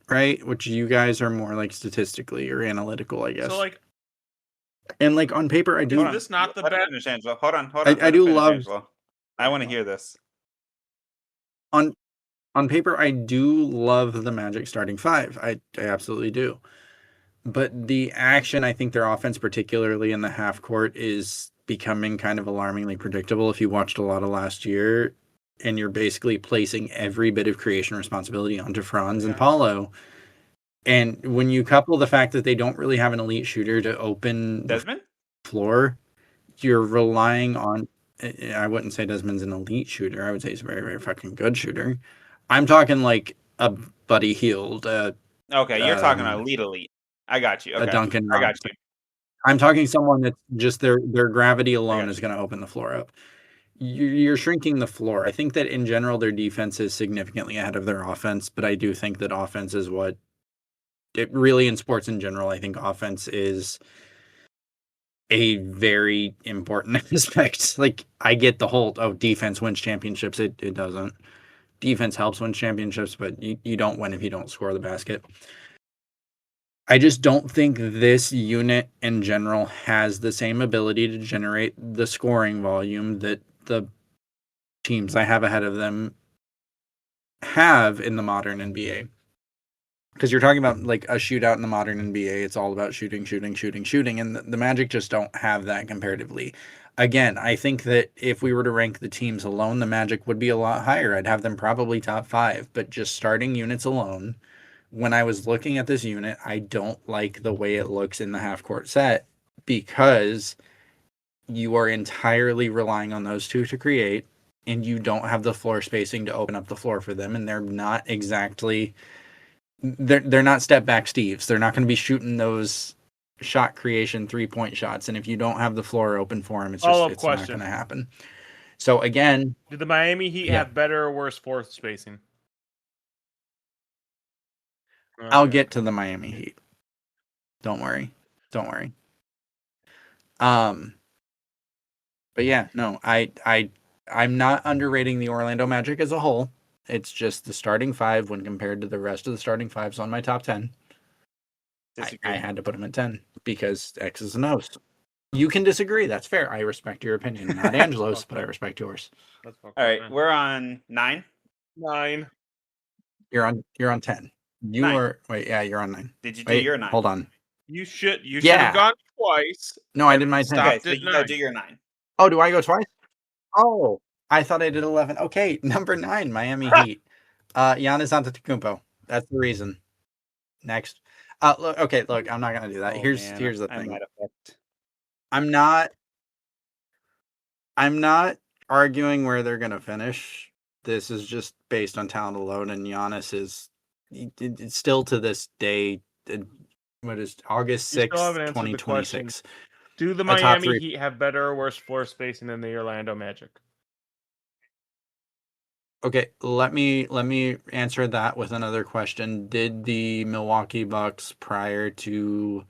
right? Which you guys are more statistically or analytical, I guess. So and on paper I do Is this not the Let him best? finish, Angelo. Hold on. I Let him do finish, love- Angelo. I want to hear this. on paper, I do love the Magic starting 5. I absolutely do. But the action, I think their offense, particularly in the half court, is becoming kind of alarmingly predictable. If you watched a lot of last year, and you're basically placing every bit of creation responsibility onto Franz and Yeah. Paulo. And when you couple the fact that they don't really have an elite shooter to open the Desmond? floor, you're relying on. I wouldn't say Desmond's an elite shooter. I would say he's a very, very fucking good shooter. I'm talking a Buddy Hield, Okay, you're talking elite. I got you. Okay. a Duncan I got Robinson. you. I'm talking someone that's just their gravity alone got is going to open the floor up. You're shrinking the floor. I think that in general their defense is significantly ahead of their offense, but I do think that offense is what it really in sports in general. I think offense is a very important aspect. I get the whole defense wins championships. It doesn't. Defense helps win championships, but you don't win if you don't score the basket. I just don't think this unit in general has the same ability to generate the scoring volume that the teams I have ahead of them have in the modern NBA. Because you're talking about a shootout in the modern NBA, it's all about shooting, and the Magic just don't have that comparatively. Again, I think that if we were to rank the teams alone, the Magic would be a lot higher. I'd have them probably top 5, but just starting units alone, when I was looking at this unit, I don't like the way it looks in the half-court set because you are entirely relying on those two to create, and you don't have the floor spacing to open up the floor for them, and they're not exactly... They're not step back Steves. They're not going to be shooting those shot creation 3-point shots, and if you don't have the floor open for them, it's not going to happen. So again, did the Miami Heat have better or worse floor spacing? I'll get to the Miami Heat. Don't worry. But yeah, no, I'm not underrating the Orlando Magic as a whole. It's just the starting 5 when compared to the rest of the starting 5s on my top 10. I had to put them at 10 because X's and O's. You can disagree. That's fair. I respect your opinion. Not Angelo's, but I respect yours. All right, we're on 9. 9. You're on 10. You 9. are you're on 9. Did you do your 9? Hold on. You should have gone twice. No, I did my 10. Okay, so you gotta do your 9. Oh, do I go twice? Oh. I thought I did 11. Okay, number 9, Miami Heat. Giannis Antetokounmpo. That's the reason. Next. Look, I'm not gonna do that. Oh, Here's man, the I thing. might have fucked. I'm not arguing where they're gonna finish. This is just based on talent alone, and Giannis is it's still to this day. What is August You still 6th, haven't answered the question. 2026? Do the A top Miami three. Heat have better or worse floor spacing than the Orlando Magic? Okay, let me answer that with another question. Did the Milwaukee Bucks prior to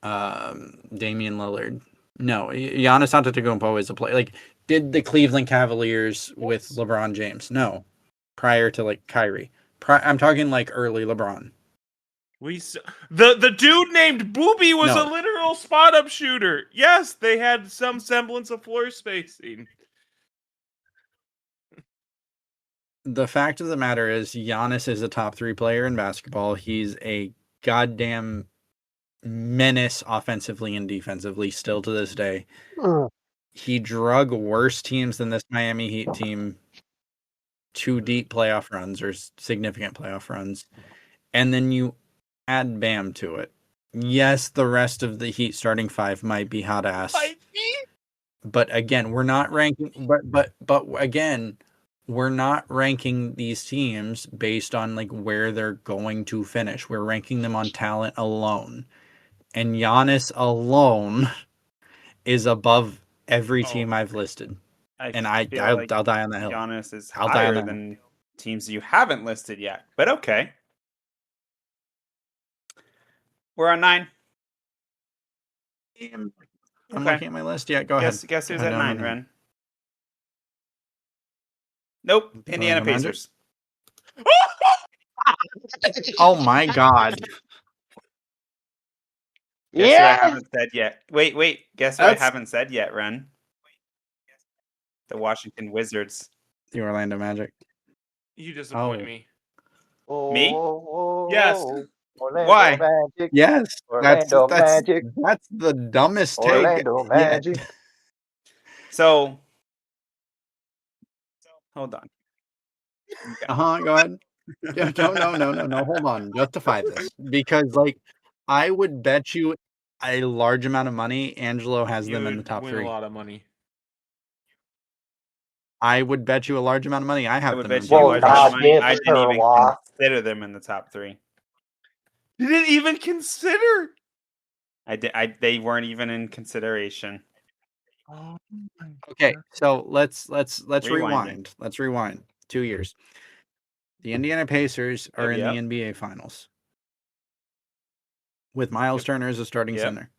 Damian Lillard? No, Giannis Antetokounmpo is a play. Like, did the Cleveland Cavaliers with LeBron James? No, prior to like Kyrie. I'm talking like early LeBron. The dude named Booby was No. a literal spot up shooter. Yes, they had some semblance of floor spacing. The fact of the matter is, Giannis is a top 3 player in basketball. He's a goddamn menace offensively and defensively still to this day. He drug worse teams than this Miami Heat team to deep playoff runs or significant playoff runs. And then you add Bam to it. Yes, the rest of the Heat starting 5 might be hot ass. But again, we're not ranking but again, we're not ranking these teams based on like where they're going to finish. We're ranking them on talent alone. And Giannis alone is above every team I've listed. I'll die on the hill. Giannis is I'll die on higher that than teams you haven't listed yet. But okay. We're on 9. I'm looking at my list. Yeah, go ahead. Guess who's Go at ahead, 9, Rehn? Nope. Indiana Orlando Pacers. Oh my god. Guess who I haven't said yet? Wait. Guess who I haven't said yet, Rehn? The Washington Wizards. The Orlando Magic. You disappoint me. Me? Yes. Orlando Why? Magic. Yes. Orlando Magic. That's the dumbest take. Orlando Magic. Yet. So, hold on. Okay. Go ahead. No. Hold on. Justify this. Because, like, I would bet you a large amount of money Angelo has them in the top 3. A lot of money. I would bet you a large amount of money I have I would them bet in you a the large top amount of 3. money. I didn't even consider them in the top 3. You didn't even consider? They weren't even in consideration. Oh, Okay, so let's Rewinding. rewind. Let's rewind 2 years. The Indiana Pacers are in the NBA Finals with Miles Turner as a starting center.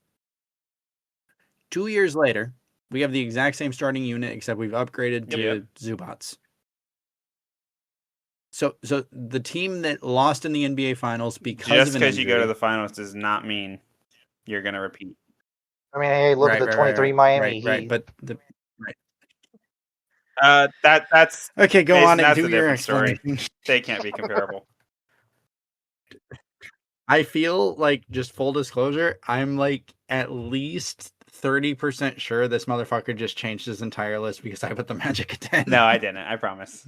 2 years later, we have the exact same starting unit except we've upgraded to Zubats. So the team that lost in the NBA Finals because you go to the finals does not mean you're going to repeat. I mean, hey, look at the 23 Miami Heat. But that's okay. Go Jason, on and that's do a your different story. explanation. They can't be comparable. I feel like, just full disclosure, I'm like at least 30% sure this motherfucker just changed his entire list because I put the Magic at 10. No, I didn't. I promise.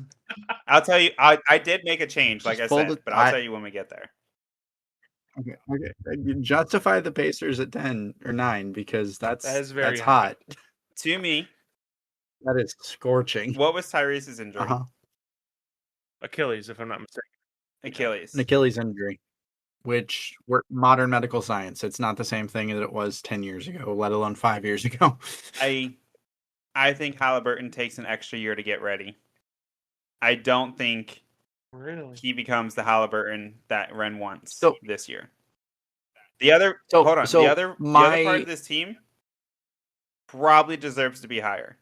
I'll tell you. I did make a change, like I said, but I'll tell you when we get there. Okay. Justify the Pacers at 10 or 9 because that's hot. To me, that is scorching. What was Tyrese's injury? Achilles, if I'm not mistaken. Achilles. An Achilles injury, which we're modern medical science. It's not the same thing that it was 10 years ago, let alone 5 years ago. I think Halliburton takes an extra year to get ready. I don't think he becomes the Halliburton that Rehn wants this year. The other the other part of this team probably deserves to be higher.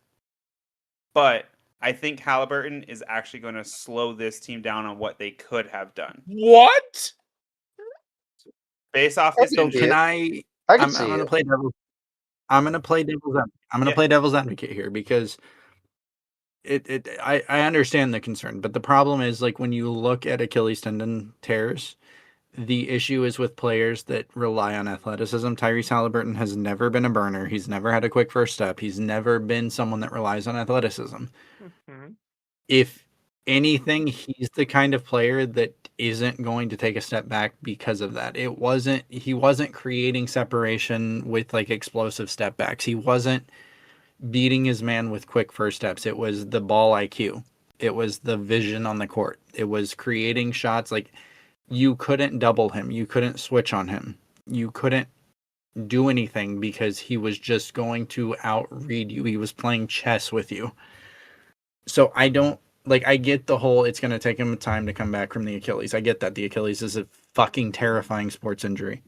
But I think Halliburton is actually going to slow this team down on what they could have done. What? Based off his injury. I'm going to play devil's advocate here because I understand the concern, but the problem is, like, when you look at Achilles tendon tears, the issue is with players that rely on athleticism. Tyrese Halliburton has never been a burner. He's never had a quick first step. He's never been someone that relies on athleticism. Mhm. If anything, he's the kind of player that isn't going to take a step back because of that. He wasn't creating separation with like explosive step backs. He wasn't beating his man with quick first steps. It was the ball IQ. It was the vision on the court. It was creating shots. Like, you couldn't double him. You couldn't switch on him. You couldn't do anything because he was just going to outread you. He was playing chess with you. So I get the whole it's going to take him time to come back from the Achilles. I get that. The Achilles is a fucking terrifying sports injury.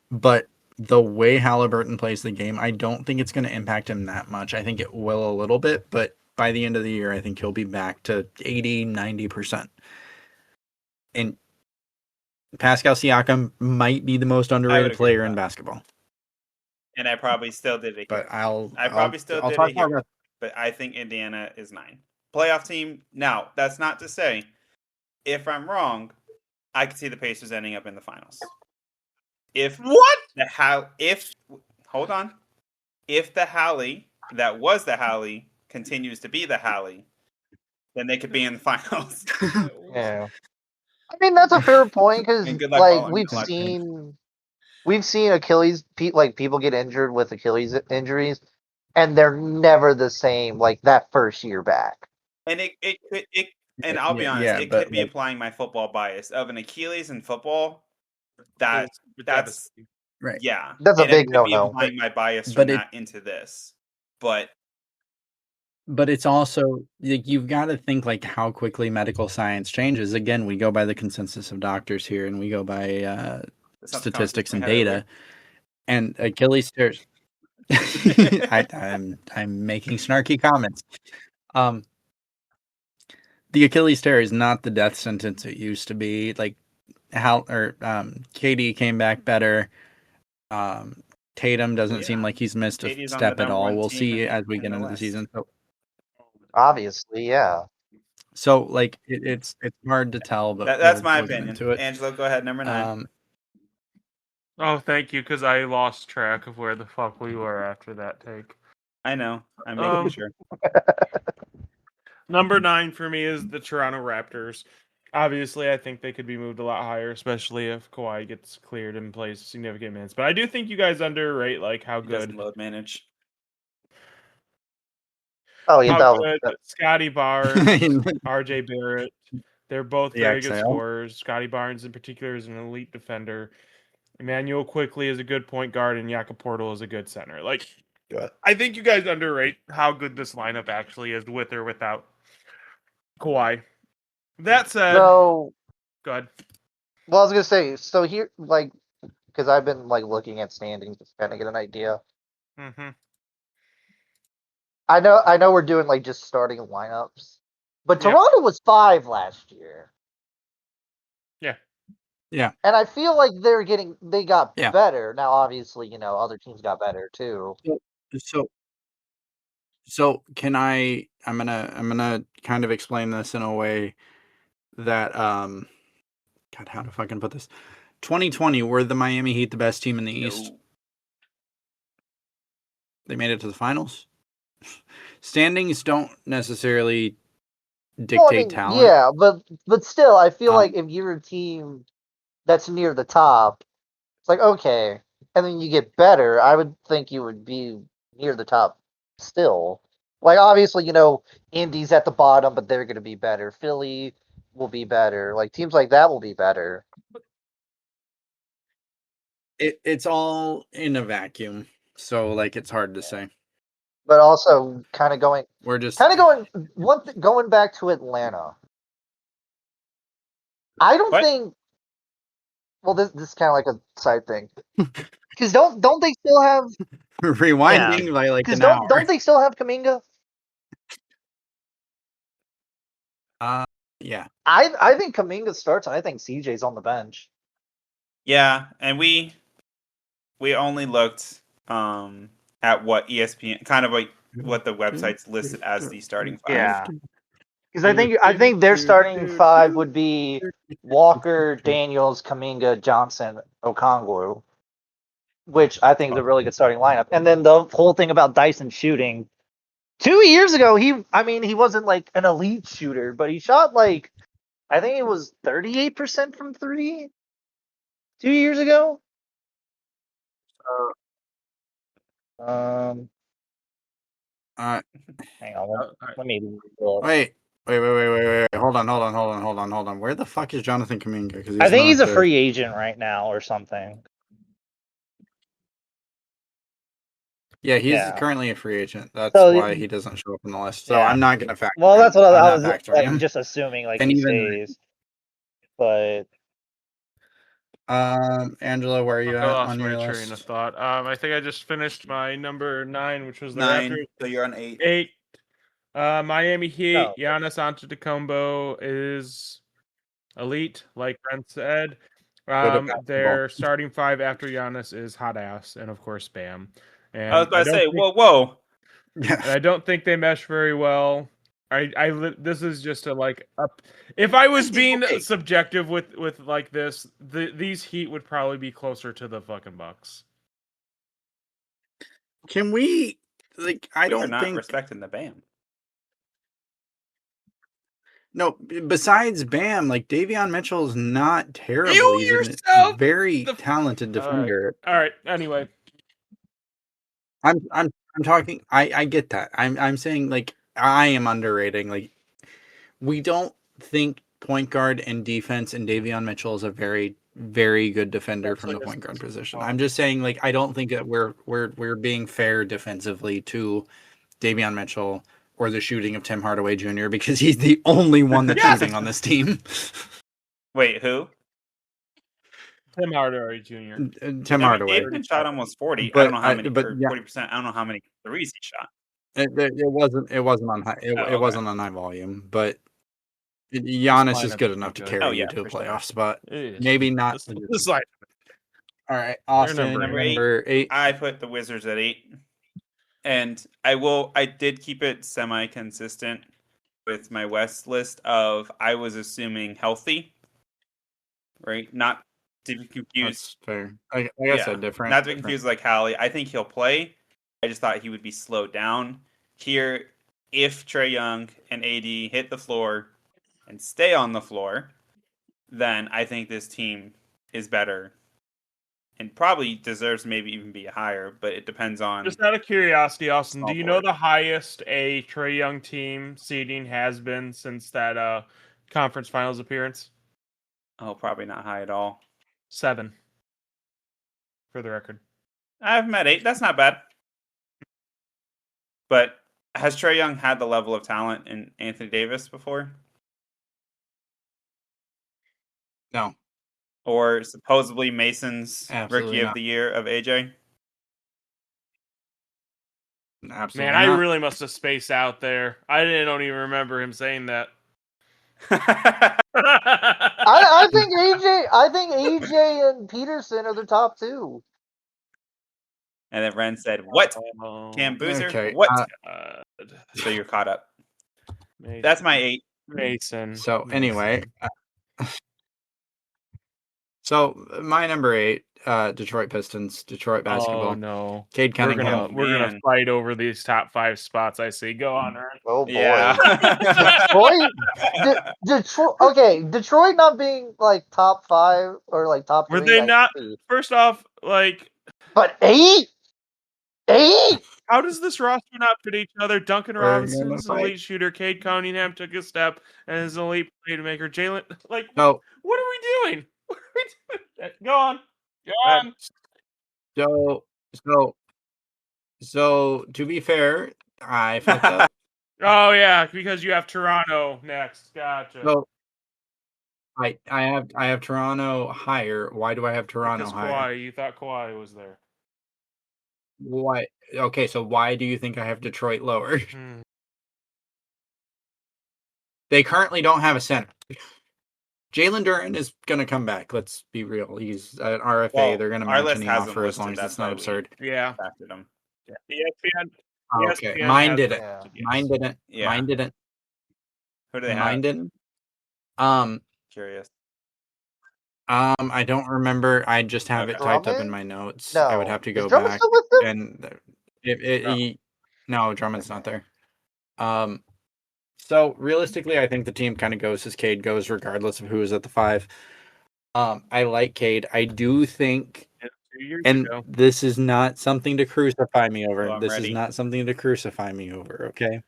But the way Halliburton plays the game, I don't think it's going to impact him that much. I think it will a little bit, but by the end of the year, I think he'll be back to 80, 90%. And Pascal Siakam might be the most underrated player in basketball. And I probably still did it. But I'll talk more here. about. But I think Indiana is 9. Playoff team. Now, that's not to say, if I'm wrong, I could see the Pacers ending up in the finals. Hold on. If the Hallie that was the Hallie continues to be the Hallie, then they could be in the finals. Yeah. I mean, that's a fair point because, And good luck like, following the we've seen Achilles, people get injured with Achilles injuries, and they're never the same, like, that first year back. And and I'll be honest, it could be applying my football bias of an Achilles in football. That's right. Yeah, that's a big no. no. Applying my bias from that into this, but it's also you've got to think like how quickly medical science changes. Again, we go by the consensus of doctors here, and we go by statistics and data. And Achilles tears. I'm making snarky comments. The Achilles tear is not the death sentence it used to be. Like KD came back better. Tatum doesn't seem like he's missed a step at all. We'll see as we get into the season. So, obviously, yeah. So like it's hard to tell, but that's my opinion. Angelo, go ahead. Number 9. Oh, thank you, because I lost track of where the fuck we were after that take. I know. I'm making sure. Number 9 for me is the Toronto Raptors. Obviously, I think they could be moved a lot higher, especially if Kawhi gets cleared and plays significant minutes. But I do think you guys underrate like how good load manage. Oh, yeah, how good Scotty Barnes, RJ Barrett. They're both very good scorers. Scotty Barnes in particular is an elite defender. Emmanuel Quickley is a good point guard, and Jakob Poeltl is a good center. Like, I think you guys underrate how good this lineup actually is with or without Kawhi. That said, go ahead. Well, I was gonna say, so here, like, because I've been like looking at standings to kind of get an idea. Mm-hmm. I know we're doing like just starting lineups, but Toronto was 5 last year. Yeah. And I feel like they got better. Now, obviously, other teams got better too. So can I'm gonna kind of explain this in a way that God, how to fucking put this? 2020, were the Miami Heat the best team in the East? They made it to the finals. Standings don't necessarily dictate talent. Yeah, but still, I feel like if you're a team that's near the top, it's like, okay, and then you get better, I would think you would be near the top still. Like, obviously, Indy's at the bottom, but they're going to be better. Philly will be better. Like, teams like that will be better. It's all in a vacuum, so like it's hard to say. But also, going back to Atlanta. I don't think. Well, this is kind of like a side thing, because don't they still have rewinding by like an hour? Don't they still have Kuminga? Yeah. I think Kuminga starts, and I think CJ's on the bench. Yeah, and we only looked at what ESPN, kind of like what the websites listed as the starting 5. Yeah. Because I think their starting 5 would be Walker, Daniels, Kuminga, Johnson, Okongwu, which I think is a really good starting lineup. And then the whole thing about Dyson shooting, 2 years ago, he wasn't like an elite shooter, but he shot like I think it was 38% from three 2 years ago. Um, Uh, hang on, let me look. wait. Hold on. Where the fuck is Jonathan Kuminga? Because I think he's a free agent right now or something. Yeah, he's Yeah. currently a free agent. That's So- why he doesn't show up on the list. So Yeah. I'm not gonna factor. Well, that's what I'm I not was factoring like him. just assuming like And he even- stays. But Angelo, where are you I at lost on my your train of list? thought. I think I just finished my number 9, which was the 9. Raptors. So you're on 8. 8. Miami Heat. Oh. Giannis Antetokounmpo is elite, like Brent said. Their starting 5 after Giannis is hot ass, and of course Bam. And I was about to say, think- whoa. and I don't think they mesh very well. This is just a like up. If I was being Okay. subjective with like this, these Heat would probably be closer to the fucking Bucks. Can we like? I We are don't not think. respecting the Bam. No, besides Bam, like Davion Mitchell's not terrible. You He's yourself, a very the- talented defender. All right. Anyway, I'm talking. I get that. I'm saying like I am underrating. Like we don't think point guard and defense, and Davion Mitchell is a very very good defender That's from the like a- point guard position. I'm just saying like I don't think that we're being fair defensively to Davion Mitchell or the shooting of Tim Hardaway Jr. because he's the only one that's Yes! shooting on this team. Wait, who? Tim Hardaway Jr. Tim Hardaway. David shot almost 40. I But don't know how many, but or yeah. 40%. I don't know how many threes he shot. It wasn't on high. It okay. wasn't on high volume, but Giannis is lineup good is enough to good. carry Oh, you yeah, to a for sure. playoff spot. It is. Maybe not. This like All right, Austin, number number 8. I put the Wizards at 8. And I did keep it semi-consistent with my West list of I was assuming healthy. Right? Not to be confused. That's fair. I guess Yeah, a different. Not to be confused like Hallie. I think he'll play. I just thought he would be slowed down. Here, if Trae Young and AD hit the floor and stay on the floor, then I think this team is better and probably deserves to maybe even be higher, but it depends on... just out of curiosity, Austin, Small do you know forward. the highest a Trae Young team seeding has been since that conference finals appearance? Oh, probably not high at all. 7. For the record. I have him at 8. That's not bad. But has Trae Young had the level of talent in Anthony Davis before? No. Or supposedly Mason's Absolutely Rookie of not. the Year of AJ? Absolutely. Man, I not. really must have spaced out there. I don't even remember him saying that. I think AJ and Peterson are the top 2. And then Ren said, "What? Oh, Cam Boozer? Okay, What?" God. So you're caught up. Mason. That's my 8. Mason. So Mason. anyway, so my number 8, Detroit Pistons, Detroit basketball. Oh no, Cade Cunningham. we're gonna man. fight over these top 5 spots. I see. Go on, Ern. Oh boy. Yeah. Detroit. Okay, Detroit not being like top 5 or like top 3. Were they I not? see. First off, like, But 8. how does this roster not fit each other? Duncan We're gonna Robinson's an fight. elite shooter. Cade Cunningham took a step and is an elite playmaker. Jalen, like, So what are we doing? What are we doing? Go on. Go on. so to be fair, I fucked up. Oh yeah, because you have Toronto next. Gotcha. So I have Toronto higher. Why do I have Toronto Because higher? Kawhi, you thought Kawhi was there. Why? Okay, so why do you think I have Detroit lower? They currently don't have a center. Jalen Duren is gonna come back. Let's be real. He's an RFA. Well, They're gonna our mention list him hasn't off for as listed, long as that's it's not why we- absurd. Yeah. Factored him. ESPN. Okay, ESPN mine has didn't. it. Yeah. Yes. Mine didn't. Yeah. Mine didn't. Who do they Mine have? didn't. Curious. I don't remember. I just have it Okay. typed up in Drummond? my notes. No. I would have to Is go Drummond back still with them? and no, Drummond's not there. So realistically, I think the team kind of goes as Cade goes, regardless of who is at the 5. I like Cade. I do think, 2 years and ago. this is not something to crucify me over. Oh, I'm This is ready. not something to crucify me over. Okay.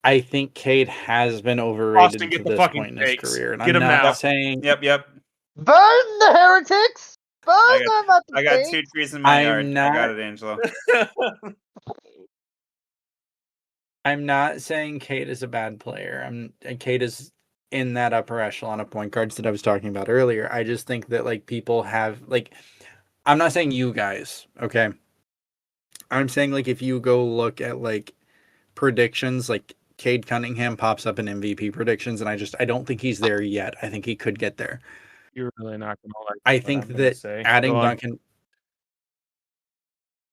I think Cade has been overrated Austin, get to the this fucking point in his fakes. career, and Get I'm 'em not now. saying. Yep. Burn the heretics! Burn I them at the I got stake! 2 trees in my I'm yard. I got not- it, Angelo. I'm not saying Cade is a bad player. Cade is in that upper echelon of point guards that I was talking about earlier. I just think that like people have like, I'm not saying you guys, okay? I'm saying like if you go look at like predictions, like Cade Cunningham pops up in MVP predictions, and I don't think he's there yet. I think he could get there. You're really not gonna like. I what think I'm gonna that say. adding Go on. Duncan.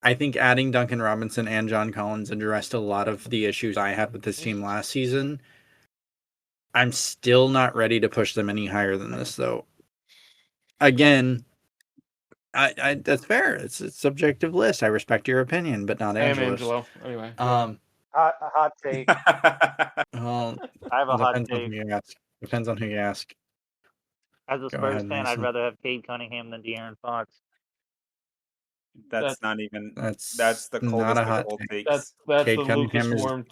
I think adding Duncan Robinson and John Collins addressed a lot of the issues I had with this team last season. I'm still not ready to push them any higher than this, though. Again, I that's fair. It's a subjective list. I respect your opinion, but not I am Angelo's. Angelo. Anyway. go on. Hot take. Well, I have a hot depends on who take. you ask. Depends on who you ask. As a Go Spurs ahead, fan, I'd Mason. rather have Cade Cunningham than De'Aaron Fox. That's not even. That's the not coldest a of hot cold take. takes. That's Cade the Lucas Cunningham is- Warm.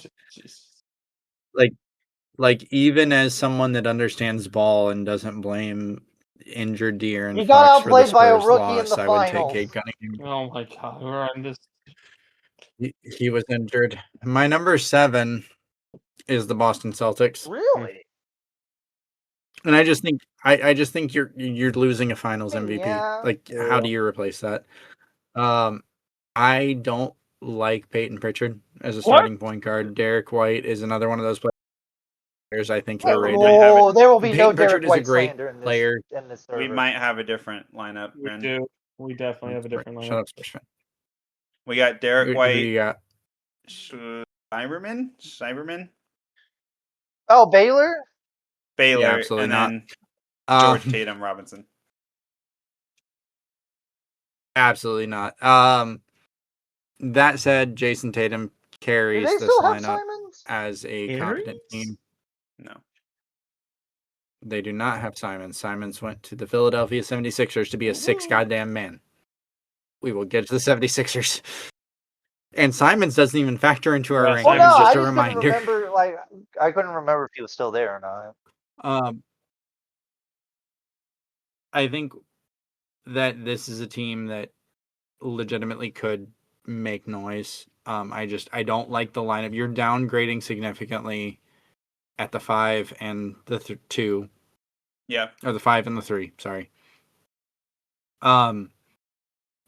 Like even as someone that understands ball and doesn't blame injured De'Aaron He got Fox for the outplayed by a Spurs rookie in loss, the I would take finals. Cade Cunningham. Oh my god, we're on this. He was injured. My number 7 is the Boston Celtics, Really? and I just think you're losing a Finals MVP. Yeah. Like, how do you replace that? I don't like Peyton Pritchard as a starting point guard. Derek White is another one of those players I think are rated. Oh, there will be no Peyton Pritchard Derek is a White great slander in this, player. in this We server. might have a different lineup. We Rehn. do. We definitely have a different Shut lineup. up, Spurs fan. We got Derek Who do White, you got? Cyberman, Oh, Baylor? Baylor, absolutely and not. then Um, George Tatum Robinson. Absolutely not. That said, Jason Tatum Do carries they this still have lineup Simons? as a competent team. No. They do not have Simons. Simons went to the Philadelphia 76ers to be a 6 goddamn man. We will get to the 76ers. And Simons doesn't even factor into our Well, rankings, Well, no, I just a just couldn't reminder. remember. Like, I couldn't remember if he was still there or not. I think that this is a team that legitimately could make noise. I don't like the lineup. You're downgrading significantly at the 5 and the 2. Yeah. Or the 5 and the 3, sorry. And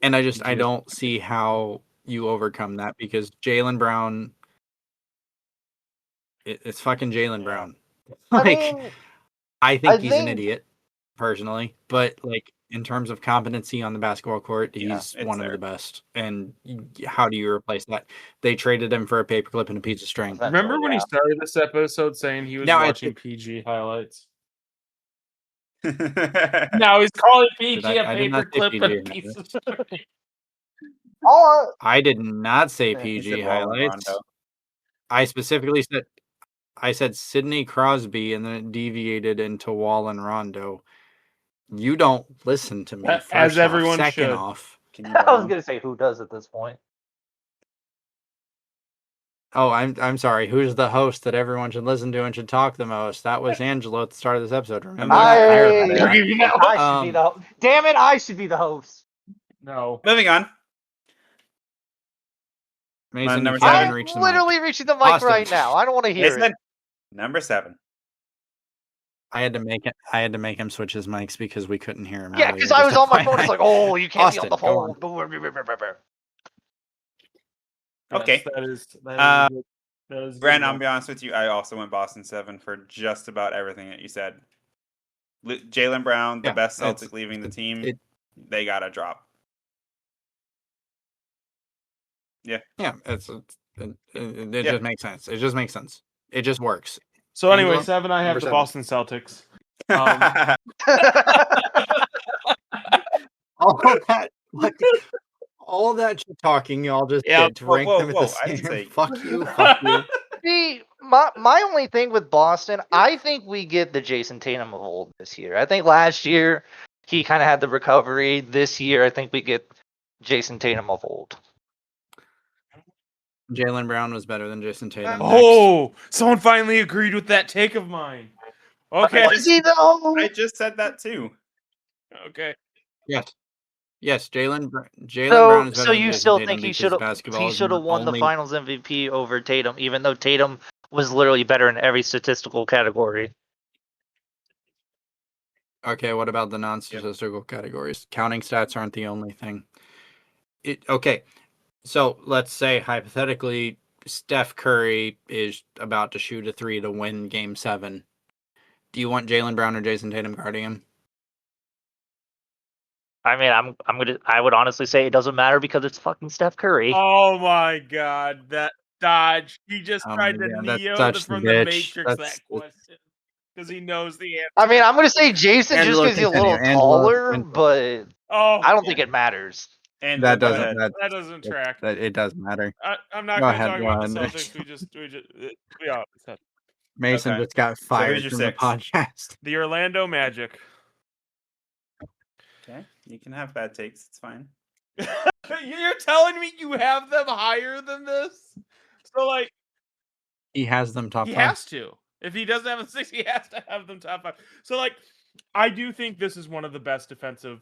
I don't see how you overcome that because Jaylen Brown, it's fucking Jaylen Brown. I think he's an idiot, personally, but like in terms of competency on the basketball court, he's one of the best. And how do you replace that? They traded him for a paperclip and a piece of string. Remember when he started this episode saying he was watching PG highlights? Now he's calling PG a paperclip and a piece of string. I did not say PG highlights. Rondo. I specifically said Sidney Crosby, and then it deviated into Wall and Rondo. You don't listen to me. As everyone second should. off. I was gonna say who does at this point. Oh, I'm sorry. Who's the host that everyone should listen to and should talk the most? That was Angelo at the start of this episode. Remember? I should be the. Damn it! I should be the host. No. Moving on. Mason, number you haven't I'm reached the literally mic. reaching the mic Austin. right now. I don't want to hear Mason, it. number 7. I had to make him switch his mics because we couldn't hear him. Yeah, because I was on my phone. It's like, oh, you can't Austin, be on the go phone. Okay. Yes, that is Brent, I'll be honest with you. I also went Boston 7 for just about everything that you said. Jaylen Brown, the best Celtic leaving the team. They got to drop. Yeah. Yeah, it just makes sense. It just makes sense. It just works. So anyway, Angelo? 7, I have Number the 7. Boston Celtics. all that shit talking y'all just Yeah. did to rank them at whoa, the I didn't same. say- Fuck you, fuck you. See, my only thing with Boston, I think we get the Jason Tatum of old this year. I think last year he kind of had the recovery. This year, I think we get Jason Tatum of old. Jaylen Brown was better than Jason Tatum. Next. Oh, someone finally agreed with that take of mine. Okay. Was he though? I just said that too. Okay. Yes. Yes, Jaylen Brown So, is better so than you Jason still Tatum think he because should have basketball is won the only- Finals MVP over Tatum, even though Tatum was literally better in every statistical category. Okay, what about the non-statistical categories? Counting stats aren't the only thing. Okay, so let's say hypothetically Steph Curry is about to shoot a 3 to win Game 7. Do you want Jaylen Brown or Jason Tatum guarding him? I mean, I would honestly say it doesn't matter because it's fucking Steph Curry. Oh my god, that dodge. He just Oh tried my to God, that's Neo such from the the bitch. Matrix That's- that question. Because he knows the answer. I mean, I'm gonna say Jason just Angelo, because he's a little continue. Angelo, taller, Angelo. but Oh, I don't think it matters. And That go doesn't ahead. that doesn't track. it does matter. I'm not Go going to ahead, talk go about the ahead. Celtics. Yeah, Mason Okay. just got who's fired your from the 6? podcast. the Orlando Magic. Okay, you can have bad takes. It's fine. You're telling me you have them higher than this? So, like, He has them top he 5. has to. If he doesn't have a 6, he has to have them top 5. So, like, I do think this is one of the best defensive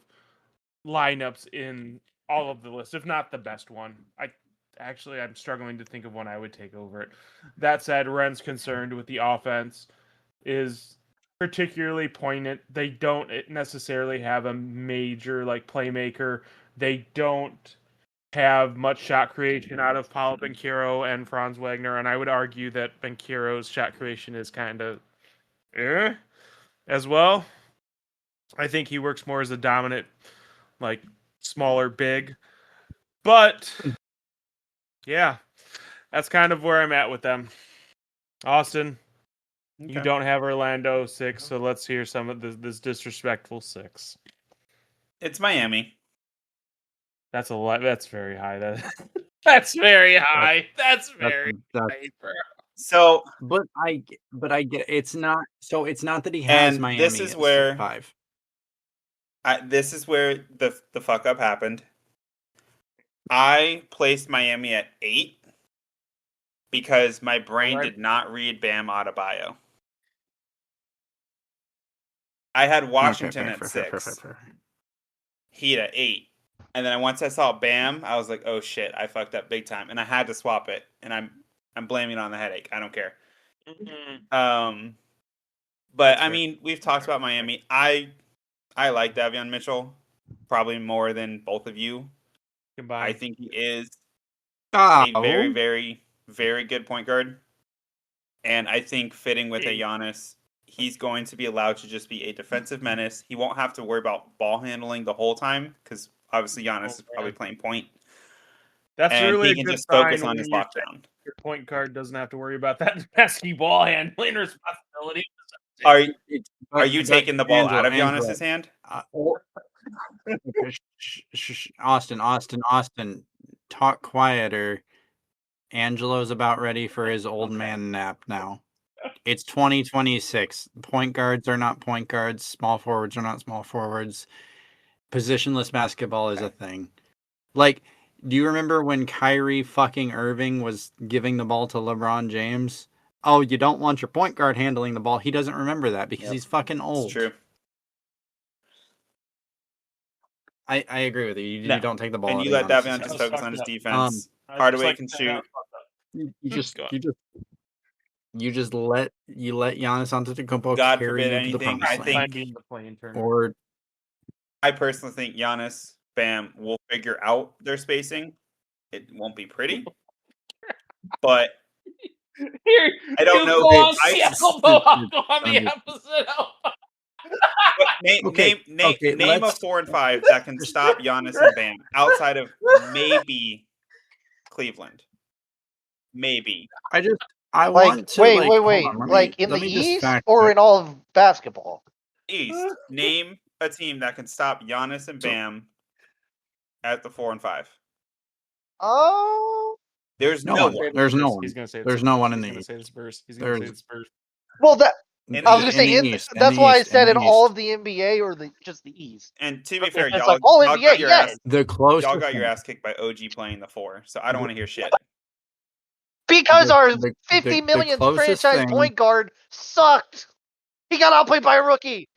lineups in all of the lists, if not the best one. I'm struggling to think of one I would take over it. That said, Rehn's concerned with the offense is particularly poignant. They don't necessarily have a major like playmaker. They don't have much shot creation out of Paulo Banchero and Franz Wagner, and I would argue that Banchero's shot creation is kind of as well. I think he works more as a dominant, like, smaller big. But yeah, that's kind of where I'm at with them. Austin, you Okay. don't have Orlando 6, so let's hear some of this disrespectful 6. It's Miami. That's a lot. That's very high. That's very high. That's very high. So, But I get it's not. So it's not that he has and Miami. this is at where 5. this is where the fuck up happened. I placed Miami at 8 because my brain Alright. did not read Bam Adebayo. I had Washington at 6. Fair. Heat at 8. And then once I saw Bam, I was like, "Oh shit, I fucked up big time," and I had to swap it. And I'm blaming it on the headache. I don't care. Mhm. But That's I fair. mean, we've talked about Miami. I like Davion Mitchell probably more than both of you. Combined. I think he is Oh, a very, very, very good point guard. And I think fitting with a Giannis, he's going to be allowed to just be a defensive menace. He won't have to worry about ball handling the whole time because obviously Giannis is probably playing point. That's And really he a can good just focus sign on when his your lockdown. point guard doesn't have to worry about that pesky ball handling responsibility. Are you taking the ball out of Giannis's hand? Austin, talk quieter. Angelo's about ready for his old man nap now. It's 2026. Point guards are not point guards. Small forwards are not small forwards. Positionless basketball is a thing. Like, do you remember when Kyrie fucking Irving was giving the ball to LeBron James? Oh, you don't want your point guard handling the ball. He doesn't remember that because he's fucking old. It's true. I agree with you. You No. don't take the ball. And out you of let Giannis's Davion hands. just That's focus on fucked his up. defense. I'd Hardaway like can to say that shoot. fucked up. You just let Giannis Antetokounmpo God carry forbid you to the anything, promised I land. think- Fine being the playing turn. Or I personally think Giannis, Bam will figure out their spacing. It won't be pretty, but Here, I don't you know. go on I- the opposite. but name a let's- 4 and 5 that can stop Giannis and Bam outside of maybe Cleveland. Maybe. I Like, want to wait, hold wait. on, let me- Like in let the me just East fact or check. in all of basketball? East. Name a team that can stop Giannis and Bam at the 4 and 5. Oh, There's No no one. one. There's no He's one. gonna say it's There's the no Spurs. one in He's the gonna East. say the Spurs. He's gonna say the There's Spurs. well, that In I was the gonna East. say in the East. that's why I said in in the all East. of the NBA or just the East. And to be If fair, it's y'all, like all y'all NBA, got your yes. ass, The closest y'all got your thing- ass kicked by OG playing the 4, so I don't want to hear shit. Because our the 50 millionth closest franchise thing- point guard sucked. He got outplayed by a rookie.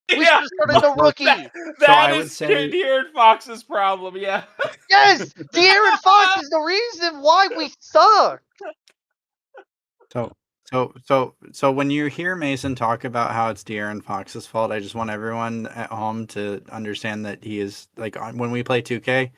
We should have started the rookie. That I is would say- De'Aaron Fox's problem. Yeah. Yes, De'Aaron Fox is the reason why we suck. So when you hear Mason talk about how it's De'Aaron Fox's fault, I just want everyone at home to understand that he is when we play 2K,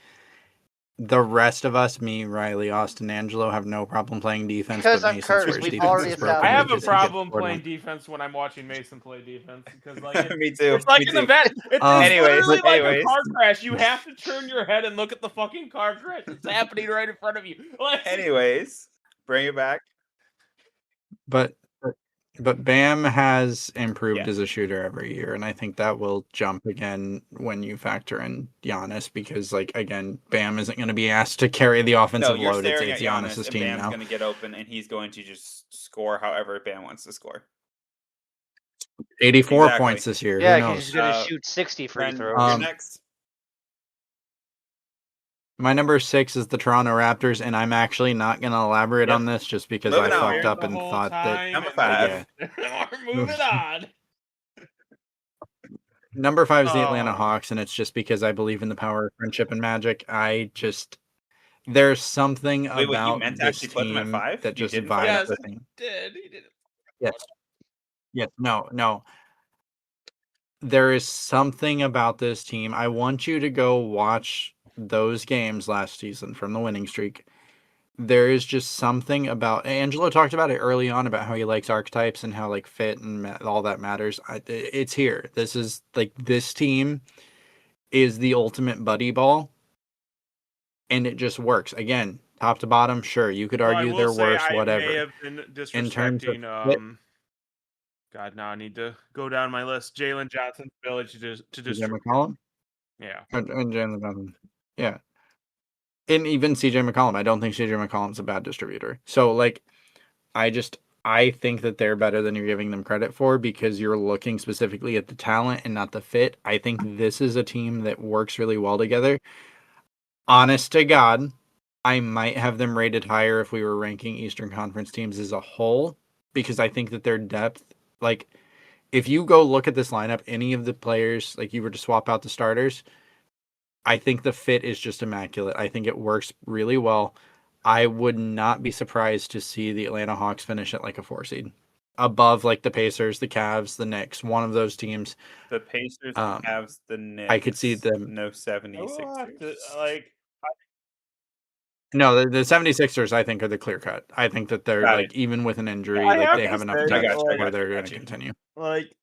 the rest of us, me, Riley, Austin, Angelo, have no problem playing defense. Because but I'm Mason's cursed. first We've defense already is broken I have a because he gets problem scored on. playing defense when I'm watching Mason play defense because like Me too. it's like me an too. event. It's Anyways, literally like anyways. a car crash. You have to turn your head and look at the fucking car crash. It's happening right in front of you. Like, Anyways, bring it back. But Bam has improved Yeah. as a shooter every year, and I think that will jump again when you factor in Giannis, because again, Bam isn't going to be asked to carry the No, offensive you're load. It's staring at Giannis, Giannis's and team Bam's now. going to get open, and he's going to just score however Bam wants to score. 84 Exactly. points this year. Yeah, Who because knows? he's gonna Uh, shoot 60 free Ren, throws. you're next. My number 6 is the Toronto Raptors, and I'm actually not going to elaborate Yep. on this just because Moving I on. fucked up the and whole thought that. time, Number and 5. We're moving on. Number 5 is the Oh. Atlanta Hawks, and it's just because I believe in the power of friendship and magic. There's something Wait, you about meant to this actually put them at team 5? that You just didn't? vibes Yes, with me. he did. Yes. Yes. No. There is something about this team. I want you to go watch those games last season from the winning streak. There is just something about Angelo talked about it early on about how he likes archetypes and how fit and all that matters. It's here. This is this team is the ultimate buddy ball, and it just works. Again, top to bottom, sure, you could argue they're worse, I whatever. may have been In terms of disrespecting. God, now I need to go down my list. Jalen Johnson's ability to CJ distribute. McCollum? Yeah. And Jalen Johnson. Yeah. And even CJ McCollum. I don't think CJ McCollum's a bad distributor. So I think that they're better than you're giving them credit for because you're looking specifically at the talent and not the fit. I think this is a team that works really well together. Honest to God, I might have them rated higher if we were ranking Eastern Conference teams as a whole because I think that their depth, if you go look at this lineup, any of the players, you were to swap out the starters, I think the fit is just immaculate. I think it works really well. I would not be surprised to see the Atlanta Hawks finish at a 4 seed. Above the Pacers, the Cavs, the Knicks, one of those teams. The Pacers, the Cavs, the Knicks. I could see them. No 76ers. No, the 76ers, I think, are the clear cut. I think that they're even with an injury, they have enough depth where they're going to continue.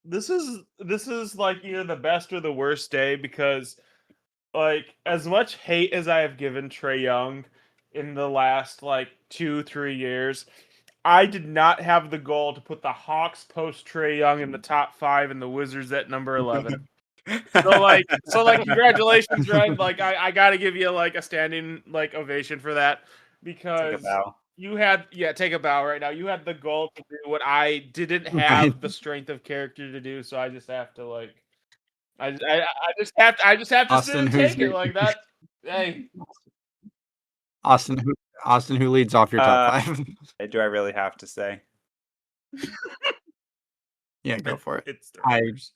This is either the best or the worst day because as much hate as I have given Trae Young in the last 2-3 years, I did not have the goal to put the Hawks post Trae Young in the top 5 and the Wizards at number 11. So congratulations, Rehn. I gotta give you a standing ovation for that because Take a bow. you had take a bow right now. You had the goal to do what I didn't have the strength of character to do, so I just have to I just have to Austin, sit and take it like that. Hey, Austin, who leads off your top 5? Do I really have to say? Yeah, go for it. it's the I- Raptors.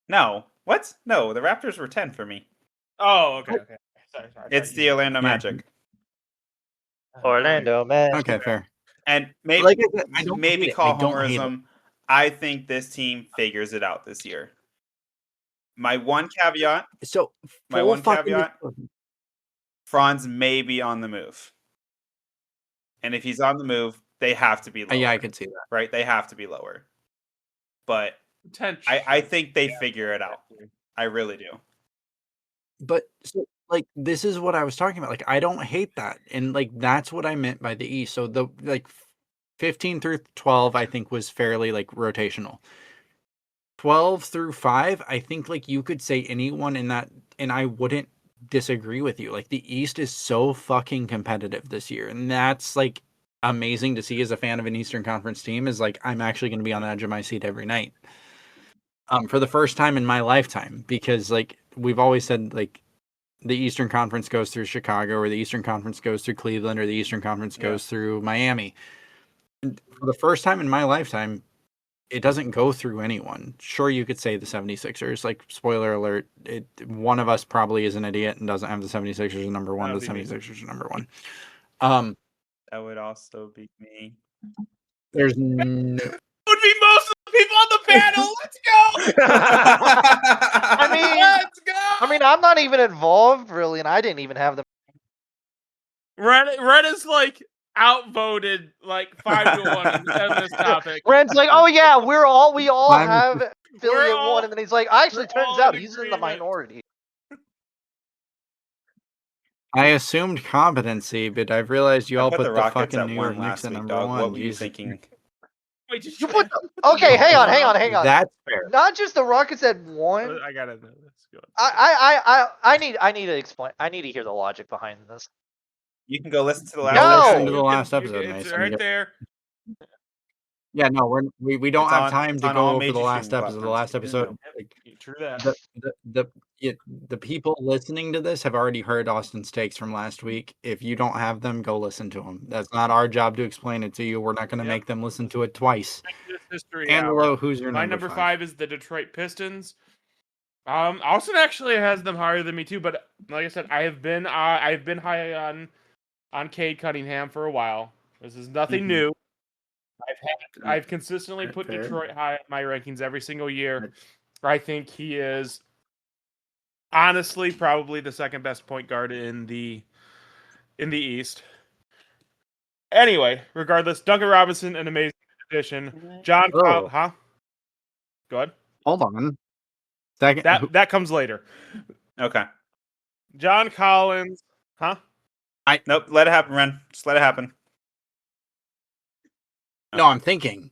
No. What? No, the Raptors were 10 for me. Oh, okay. Sorry. It's the Orlando Magic. Orlando, man. Okay, fair. And maybe I said, I don't maybe hate it. call I don't hate it. homerism. I think this team figures it out this year. My one caveat, So My full one fucking caveat- Franz may be on the move. And if he's on the move, they have to be lower. yeah, I could see that. Right? They have to be lower. But I think they figure it out. I really do. But so, this is what I was talking about. I don't hate that, and that's what I meant by the East. So the 15 through 12, I think was fairly rotational. 12 through 5, I think you could say anyone in that, and I wouldn't disagree with you. Like, the East is so fucking competitive this year, and that's like amazing to see as a fan of an Eastern Conference team. Is like, I'm actually going to be on the edge of my seat every night. For the first time in my lifetime, because like we've always said, like the Eastern Conference goes through Chicago, or the Eastern Conference goes through Cleveland, or the Eastern Conference goes through Miami. And for the first time in my lifetime, it doesn't go through anyone. Sure, you could say the 76ers, like, spoiler alert, one of us probably is an idiot and doesn't have the 76ers as number one. The 76ers are number one. That would also be me. There's no... Would be most of the people on the panel. Let's go. Let's go. I mean, I'm not even involved really, and I didn't even have them. Ren is like outvoted like 5-1 on this topic. Ren's like, oh yeah, we all I'm- have affiliate all- one, and then he's like, actually, we're turns all out in he's in the agreement. minority. I assumed competency, but I've realized you all I put the the Rockets fucking at New 1 York Knicks last at week, number dog. one. What were you Jesus. thinking? Wait, did You put okay, hang on. That's fair. Not just the Rockets at one. I gotta know this. Go I need to explain. I need to hear the logic behind this. You can go listen to the Go last listen to No! the last episode, It's Mason. right there. Yeah, no, we don't It's have on- time it's to on go all over major the last streaming episode. The platforms. last episode, like, True that. the people listening to this have already heard Austin's takes from last week. If you don't have them, go listen to them. That's not our job to explain it to you. We're not going to make them listen to it twice. History Angelo, hour. who's your My number 5 is the Detroit Pistons. Austin actually has them higher than me too, but like I said, I've been high on Cade Cunningham for a while. This is nothing new. I've consistently put Fair. Detroit high in my rankings every single year. I think he is honestly probably the second best point guard in the East. Anyway, regardless, Duncan Robinson, an amazing addition. John, Oh. huh? Go ahead. Hold on. Second. That comes later. Okay. John Collins, huh? Nope. Let it happen, Ren. Just let it happen. No, I'm thinking.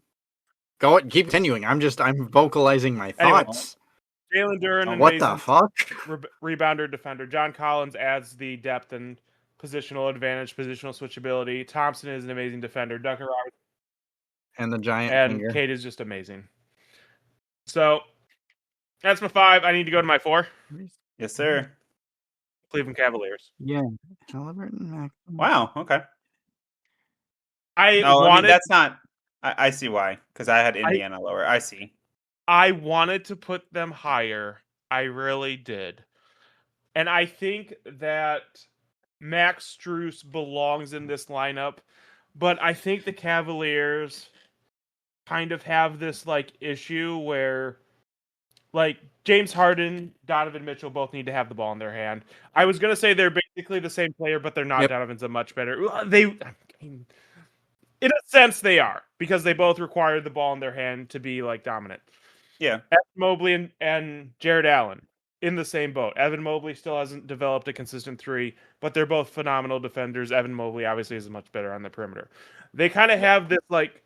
Go ahead, keep continuing. I'm vocalizing my Anyway. thoughts. Jalen Duren, What the fuck? rebounder, defender. John Collins adds the depth and positional advantage, positional switchability. Thompson is an amazing defender. Duncan Robinson And the giant and finger. Cade is just amazing. So that's my 5. I need to go to my 4. Yes, sir. Cleveland Cavaliers. Yeah. Halliburton, Mac. Wow. Okay. I No, I wanted mean, that's not. I see why. Because I had Indiana lower. I see. I wanted to put them higher. I really did. And I think that Max Strus belongs in this lineup, but I think the Cavaliers kind of have this like issue where like James Harden, Donovan Mitchell both need to have the ball in their hand. I was going to say they're basically the same player, but they're not. Yep. Donovan's a much better. In a sense, they are, because they both require the ball in their hand to be like dominant. Yeah. Evan Mobley and Jared Allen in the same boat. Evan Mobley still hasn't developed a consistent 3, but they're both phenomenal defenders. Evan Mobley obviously is much better on the perimeter. They kind of have this like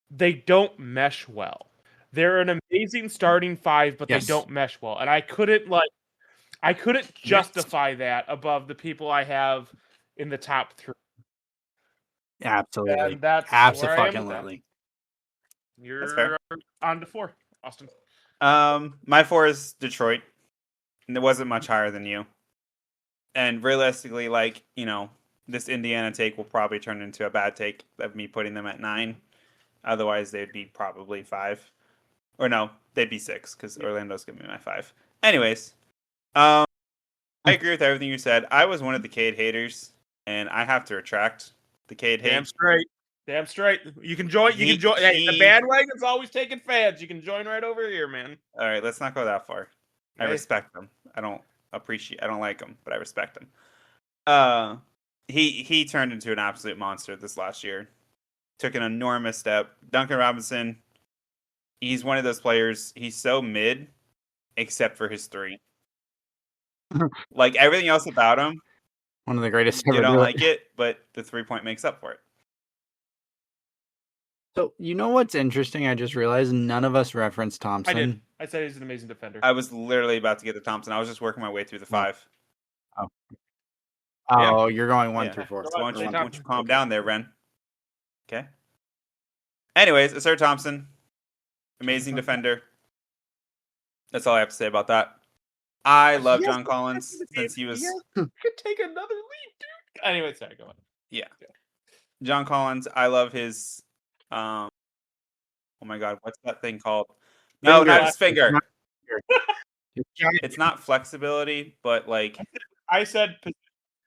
they don't mesh well. They're an amazing starting 5, but Yes. they don't mesh well. And I couldn't justify that above the people I have in the top 3. Absolutely. And that's where I am with that. Absolutely. You're fair. on to 4, Austin. My 4 is Detroit, and it wasn't much higher than you. And realistically, like, this Indiana take will probably turn into a bad take of me putting them at 9. Otherwise, they'd be probably 5. Or no, they'd be 6 because Orlando's gonna be my 5. Anyways, I agree with everything you said. I was one of the Cade haters, and I have to retract the Cade hate. Damn straight. You can join. Hey, the bandwagon's always taking fans. You can join right over here, man. All right, let's not go that far. I Hey. respect them. I don't like them, but I respect them. He turned into an absolute monster this last year. Took an enormous step. Duncan Robinson, he's one of those players. He's so mid, except for his 3. Like everything else about him, One of the greatest you ever don't do it. like it, but the 3-point makes up for it. So, you know what's interesting? I just realized none of us referenced Thompson. I did. I said he's an amazing defender. I was literally about to get to Thompson. I was just working my way through the 5. Oh, you're going 1 Yeah. through 4. Go So why on, don't you, Klay why don't you Thompson. calm down there, Ren? Okay. Anyways, Asir Thompson, amazing defender. That's all I have to say about that. I love John Collins since he was. Could take another lead, dude. Anyway, sorry, go on. Yeah. John Collins, I love his. Oh my God, what's that thing called? No, not his finger. It's not flexibility, but like I said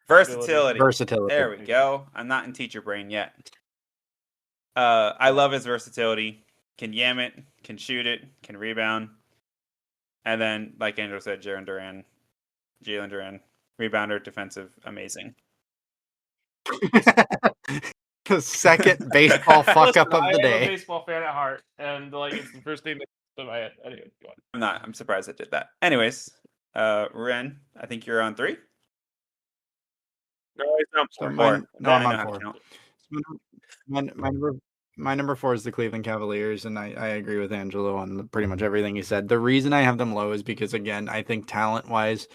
versatility. Versatility. There we go. I'm not in teacher brain yet. I love his versatility. Can yam it, can shoot it, can rebound. And then, like Angelo said, Jalen Duran, rebounder, defensive, amazing. The second baseball fuck up of the I am a day. baseball fan at heart, and like it's the first thing that comes to my head. Anyway, go on. I'm surprised I did that. Anyways, Ren, I think you're on 3. No, it's not So four. mine, no, I I'm know on how to 4. count. My number 4 is the Cleveland Cavaliers, and I agree with Angelo on pretty much everything he said. The reason I have them low is because, again, I think talent-wise,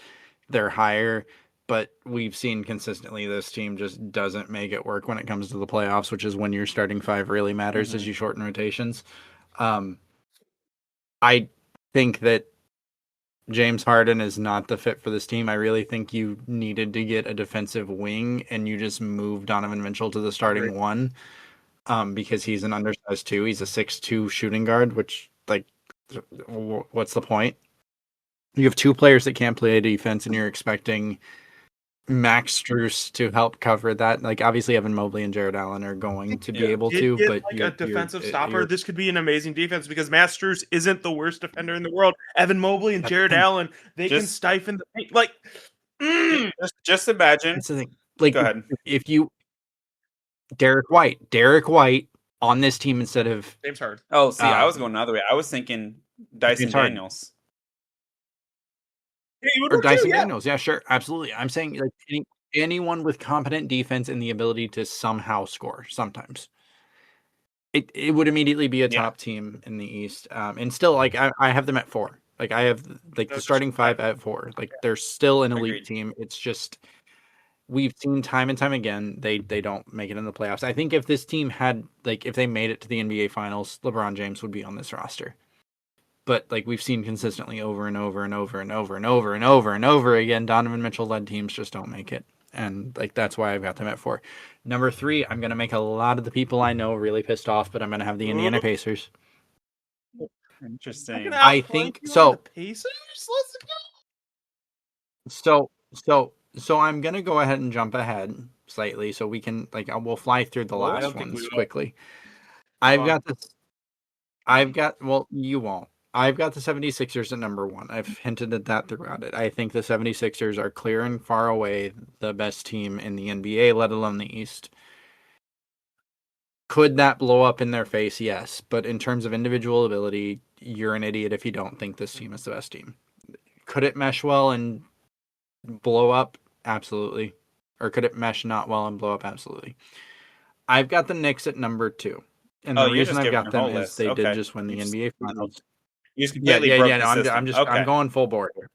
they're higher, but we've seen consistently this team just doesn't make it work when it comes to the playoffs, which is when your starting 5 really matters as you shorten rotations. I think that James Harden is not the fit for this team. I really think you needed to get a defensive wing, and you just moved Donovan Mitchell to the starting 1 because he's an undersized 2. He's a 6'2" shooting guard, which, like, what's the point? You have 2 players that can't play defense, and you're expecting Max Strus to help cover that. Like, obviously, Evan Mobley and Jared Allen are going to be able to, but like a defensive stopper. This could be an amazing defense because Max Strus isn't the worst defender in the world. Evan Mobley and Jared Allen, they can stifle the paint. Like, just imagine. That's the thing. Like, Go ahead. If you Derek White on this team instead of James Harden. Oh, see, I was going another way. I was thinking Dyson James Harden. Daniels. Or Dyson Daniels. Yeah, sure. Absolutely. I'm saying, like, anyone with competent defense and the ability to somehow score sometimes. It would immediately be a top team in the East. And still, like, I have them at 4. Like, I have, like, the starting 5 at 4. Like, they're still an elite team. It's just, we've seen time and time again, they don't make it in the playoffs. I think if this team had, like, if they made it to the NBA Finals, LeBron James would be on this roster. But, like, we've seen consistently over and over and over and over and over and over and over again, Donovan Mitchell-led teams just don't make it. And, like, that's why I've got them at 4. Number 3, I'm going to make a lot of the people I know really pissed off, but I'm going to have the Indiana Pacers. Interesting. I think so. The Pacers? Let's go. So I'm going to go ahead and jump ahead slightly so we can, like, we'll fly through the last ones quickly. You won't. I've got the 76ers at number 1. I've hinted at that throughout it. I think the 76ers are clear and far away the best team in the NBA, let alone the East. Could that blow up in their face? Yes. But in terms of individual ability, you're an idiot if you don't think this team is the best team. Could it mesh well and blow up? Absolutely. Or could it mesh not well and blow up? Absolutely. I've got the Knicks at number 2. And the reason I've got them is they did just win the NBA Finals. I'm going full board here.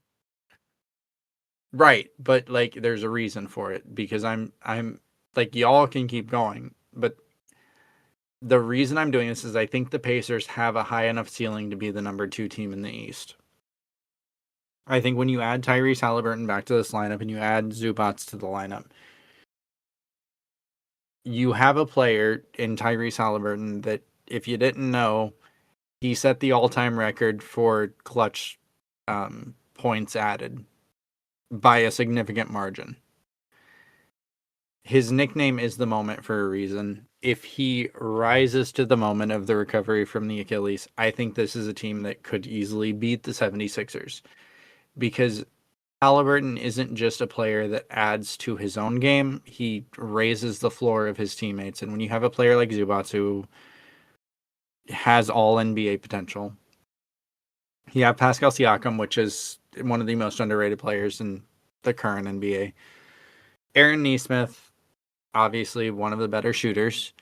Right, but, like, there's a reason for it because I'm like, y'all can keep going, but the reason I'm doing this is I think the Pacers have a high enough ceiling to be the number 2 team in the East. I think when you add Tyrese Halliburton back to this lineup and you add Zubats to the lineup, you have a player in Tyrese Halliburton that, if you didn't know, he set the all-time record for clutch points added by a significant margin. His nickname is the moment for a reason. If he rises to the moment of the recovery from the Achilles, I think this is a team that could easily beat the 76ers. Because Halliburton isn't just a player that adds to his own game. He raises the floor of his teammates. And when you have a player like Zubats who has all NBA potential, you have Pascal Siakam, which is one of the most underrated players in the current NBA. Aaron Nesmith, obviously one of the better shooters.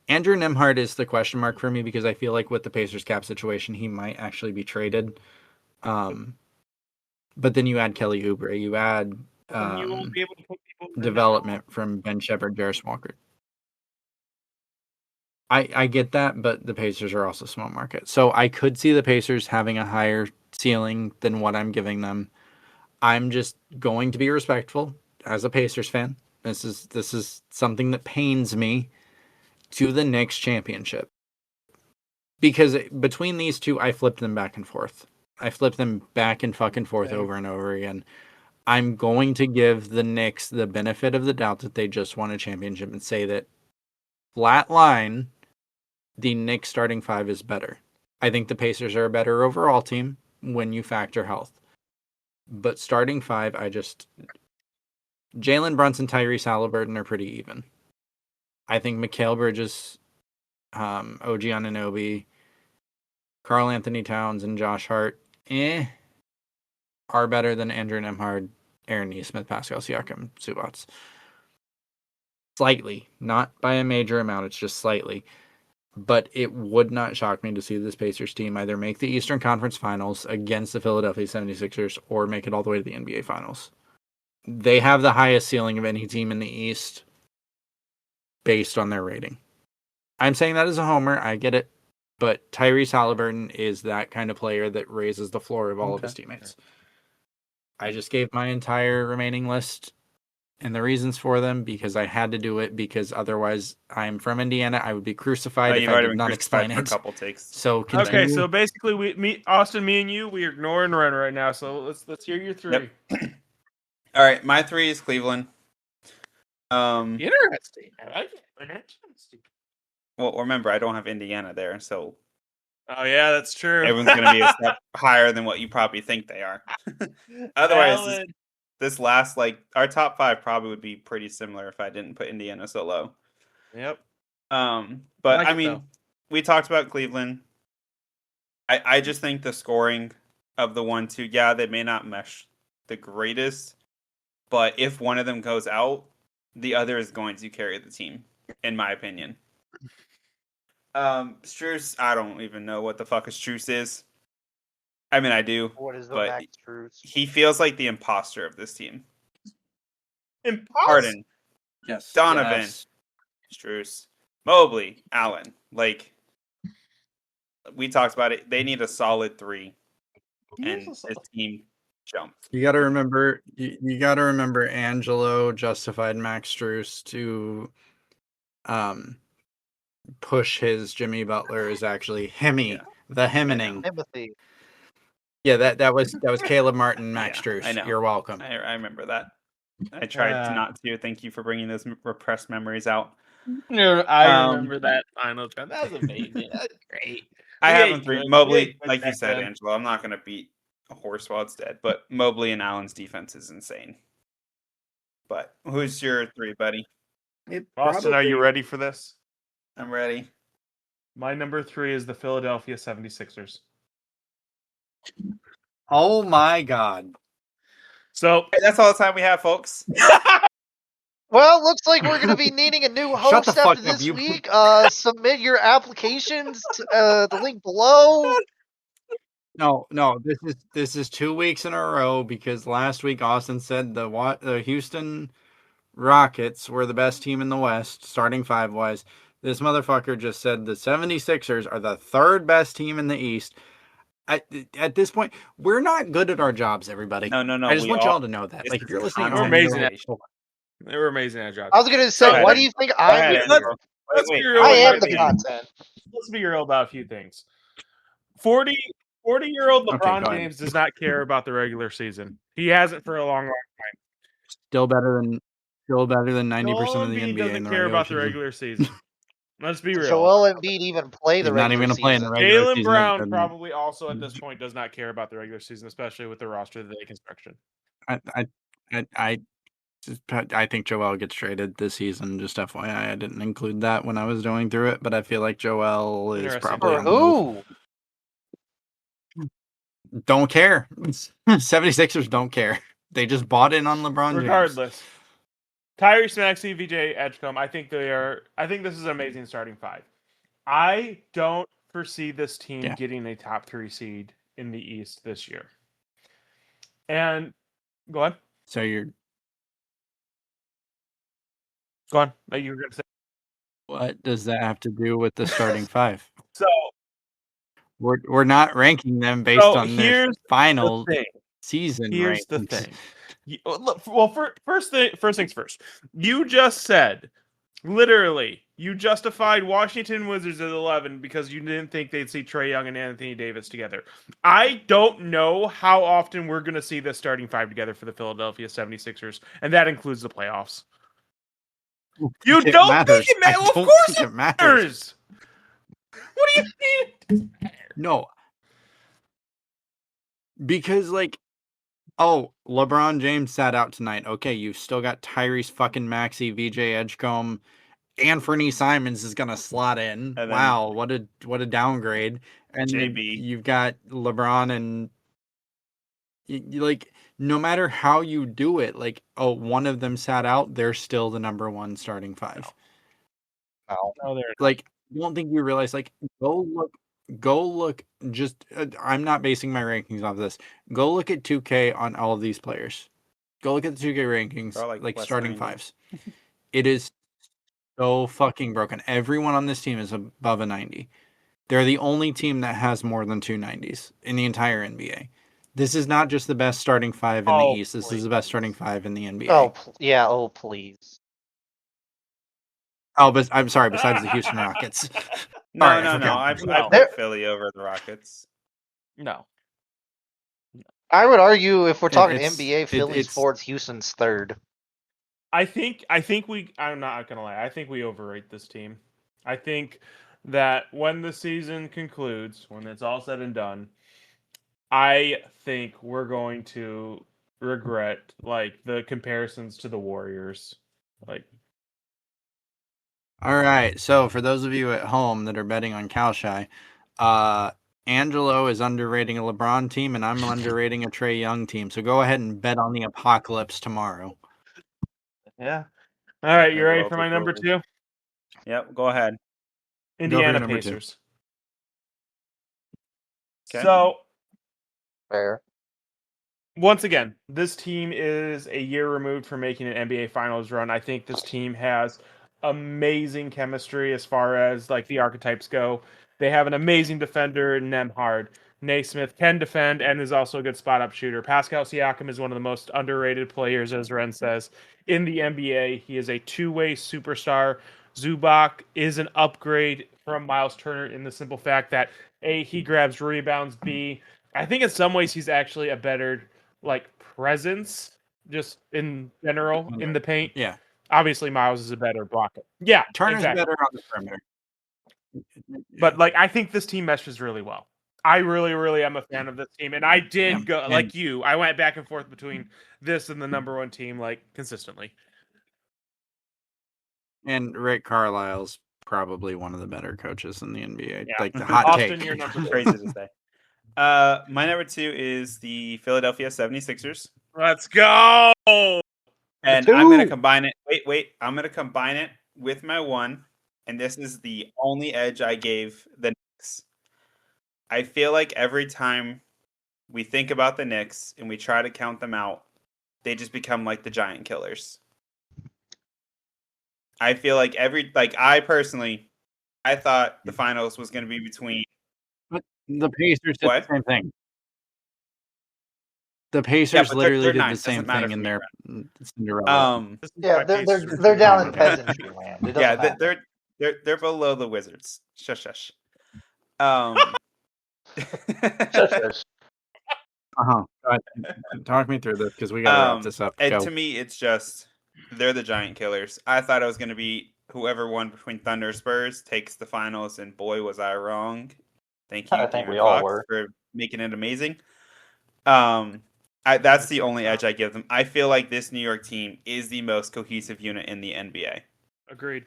Andrew Nembhard is the question mark for me because I feel like with the Pacers cap situation, he might actually be traded. But then you add Kelly Oubre, you add you won't be able to put people development from Ben Shepherd, Jarris Walker. I get that, but the Pacers are also small market. So I could see the Pacers having a higher ceiling than what I'm giving them. I'm just going to be respectful as a Pacers fan. This is something that pains me to the Knicks championship. Because between these two, I flipped them back and forth. I flipped them back and fucking forth over and over again. I'm going to give the Knicks the benefit of the doubt that they just won a championship and say that flat line, the Knicks starting five is better. I think the Pacers are a better overall team when you factor health. But starting five, Jalen Brunson, Tyrese Halliburton are pretty even. I think Mikal Bridges, OG Anunoby, Karl Anthony Towns, and Josh Hart, are better than Andrew Nembhard, Aaron Nesmith, Pascal Siakam, Zubats. Slightly, not by a major amount, it's just slightly. But it would not shock me to see this Pacers team either make the Eastern Conference Finals against the Philadelphia 76ers or make it all the way to the NBA Finals. They have the highest ceiling of any team in the East based on their rating. I'm saying that as a homer, I get it. But Tyrese Halliburton is that kind of player that raises the floor of all of his teammates. I just gave my entire remaining list and the reasons for them because I had to do it because otherwise I'm from Indiana. I would be crucified if I did not explain for a it. couple takes. So continue. Okay, so basically, Austin, me and you, we're ignoring Rehn right now. So let's hear your three. Yep. All right, my three is Cleveland. Interesting. I like it. Well, remember, I don't have Indiana there, so Oh yeah, that's true. everyone's going to be a step higher than what you probably think they are. Otherwise, this last, our top five probably would be pretty similar if I didn't put Indiana so low. Yep. But I mean, we talked about Cleveland. I just think the scoring of the 1-2, yeah, they may not mesh the greatest, but if one of them goes out, the other is going to carry the team, in my opinion. Strus, I don't even know what the fuck a Strus is. I mean, I do. What is the but Max Strus? He feels like the imposter of this team. Imposter? Harden, Yes. Donovan, Yes. Strus, Mobley, Allen. We talked about it. They need a solid three, and this team jumps. You got to remember. You got to remember. Angelo justified Max Strus to, push his Jimmy Butler is actually Hemi, the hemming. Timothy. Yeah, that was Caleb Martin, Max Strus. I know. You're welcome. I remember that. I tried not to. Thank you for bringing those repressed memories out. I remember that final time. That was amazing. That was great. I have them three. Mobley, like you said, Angelo, I'm not going to beat a horse while it's dead, but Mobley and Allen's defense is insane. But who's your three, buddy? Austin, are you ready for this? I'm ready. My number three is the Philadelphia 76ers. Oh my God. So that's all the time we have, folks. Well, looks like we're going to be needing a new host after this week. Submit your applications to the link below. No, this is 2 weeks in a row because last week Austin said the Houston Rockets were the best team in the West, starting five-wise. This motherfucker just said the 76ers are the third best team in the East. At this point, we're not good at our jobs, everybody. No. I just want y'all to know that. Like, if you're listening, we're amazing at they were amazing at jobs. I was going to say, why do you think I'm let's be real. I am the content. Let's be real about a few things. 40-year-old LeBron James does not care about the regular season. He hasn't for a long time. Still better than 90% of the NBA. Doesn't care about the regular season. Let's be real. Joel Embiid even play the regular season. Play in the regular Jaylen Brown probably also at this point does not care about the regular season, especially with the roster that they construction. I think Joel gets traded this season. Just FYI, I didn't include that when I was going through it, but I feel like Joel is probably on the move. Don't care. 76ers don't care. They just bought in on LeBron Regardless. James. Tyrese Maxey, VJ Edgecombe, I think this is an amazing starting five. I don't foresee this team getting a top 3 seed in the East this year. And go ahead. So Go on. You were going to say. What does that have to do with the starting five? So we're not ranking them based on their here's final the thing. season Here's rankings. the thing. First things first. You just said, literally, you justified Washington Wizards at 11 because you didn't think they'd see Trae Young and Anthony Davis together. I don't know how often we're going to see the starting five together for the Philadelphia 76ers, and that includes the playoffs. You don't think it matters? Of course it matters. What do you mean? No. Because, like, LeBron James sat out tonight. Okay, you've still got Tyrese fucking Maxey, VJ Edgecombe, Anthony Simons is gonna slot in. Wow, what a downgrade. And then you've got LeBron and like, no matter how you do it, like, one of them sat out, they're still the number one starting five. No, they're like, I don't think you realize, like, go look, just, I'm not basing my rankings off this. Go look at 2K on all of these players. Go look at the 2K rankings, like starting fives. It is so fucking broken. Everyone on this team is above a 90. They're the only team that has more than 2 90s in the entire NBA. This is not just the best starting five in the East. This is the best starting five in the NBA. Oh, yeah. Oh, please. Oh, but I'm sorry, besides the Houston Rockets. No. I put Philly over the Rockets. No. I would argue if we're talking NBA, Philly's fourth, Houston's third. I'm not gonna lie. I think we overrate this team. I think that when the season concludes, when it's all said and done, I think we're going to regret like the comparisons to the Warriors. Like, all right. So for those of you at home that are betting on Calshy, Angelo is underrating a LeBron team, and I'm underrating a Trae Young team. So go ahead and bet on the apocalypse tomorrow. Yeah. All right, you ready for my number 2? Yep, go ahead. Indiana Pacers. Okay. So, fair. Once again, this team is a year removed from making an NBA Finals run. I think this team has amazing chemistry as far as like the archetypes go. They have an amazing defender, Nembhard. Naismith can defend and is also a good spot-up shooter. Pascal Siakam is one of the most underrated players, as Rehn says, in the NBA. He is a two-way superstar. Zubac is an upgrade from Miles Turner in the simple fact that A, he grabs rebounds, B, I think in some ways he's actually a better like presence just in general in the paint. Yeah. Obviously Miles is a better blocker. Yeah. Turner's better on the perimeter. But like I think this team meshes really well. I really, really am a fan of this team. And I did go like you. I went back and forth between this and the number one team like consistently. And Rick Carlisle's probably one of the better coaches in the NBA. Yeah. Like the hot Austin, take. You're number 2. Crazy to say. My number 2 is the Philadelphia 76ers. Let's go. And I'm going to combine it. Wait. I'm going to combine it with my 1. And this is the only edge I gave the Knicks. I feel like every time we think about the Knicks and we try to count them out, they just become like the giant killers. I feel like I personally, I thought the finals was going to be between. But the Pacers did the same thing. The Pacers literally did the same thing in their Cinderella. Yeah, they're down in peasantry land. Yeah, they're below the Wizards. Shush. Talk me through this because we gotta wrap this up. And to me, it's just they're the giant killers. I thought it was going to be whoever won between Thunder and Spurs takes the finals, and boy, was I wrong. Thank you, I think we all were, for making it amazing. That's the only edge I give them. I feel like this New York team is the most cohesive unit in the NBA. Agreed.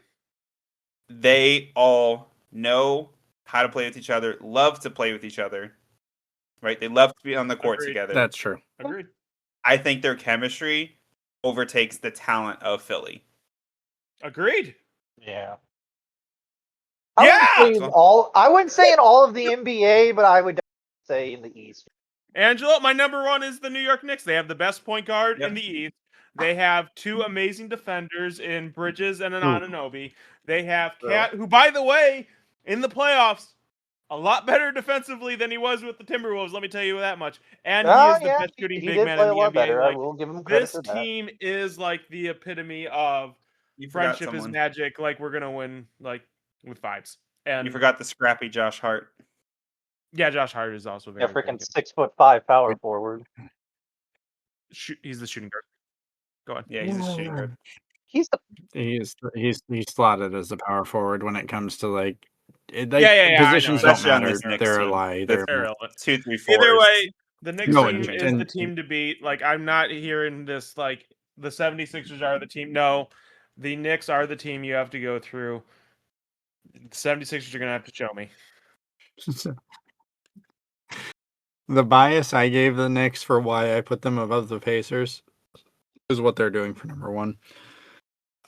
They all know how to play with each other, love to play with each other, right? They love to be on the court together. That's true. Agreed. I think their chemistry overtakes the talent of Philly. Agreed. Yeah. I wouldn't say in all of the NBA, but I would say in the East. Angelo, my number 1 is the New York Knicks. They have the best point guard in the East. They have two amazing defenders in Bridges and an Ooh. Anunoby. They have Cat, who, by the way, in the playoffs, a lot better defensively than he was with the Timberwolves. Let me tell you that much. And he is the best shooting big man in the NBA. Better. Like, I will give him credit for this that. team is like the epitome of friendship is magic. Like, we're gonna win like with vibes. And you forgot the scrappy Josh Hart. Yeah, Josh Hart is also very freaking 6'5" power forward. He's the shooting guard. Go on. Yeah, he's a shooting guard. He's slotted as a power forward when it comes to like positions don't matter. They're a lie. They're irrelevant. 2, 3, 4. Either way, the Knicks No, team is the team to beat. Like, I'm not hearing this like the 76ers are the team. No, the Knicks are the team you have to go through. The 76ers are gonna have to show me. The bias I gave the Knicks for why I put them above the Pacers is what they're doing for number one.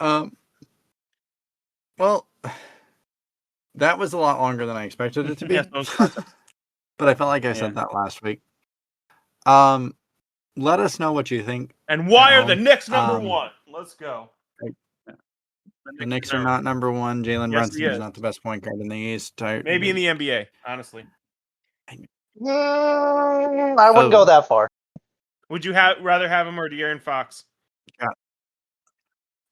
Well, that was a lot longer than I expected it to be. But I felt like I said that last week. Let us know what you think. And why are the Knicks number one? Let's go. The Knicks are not number one. Jalen Brunson is not the best point guard in the East. Maybe in the NBA, honestly. I wouldn't go that far. Would you rather have him or De'Aaron Fox? Yeah.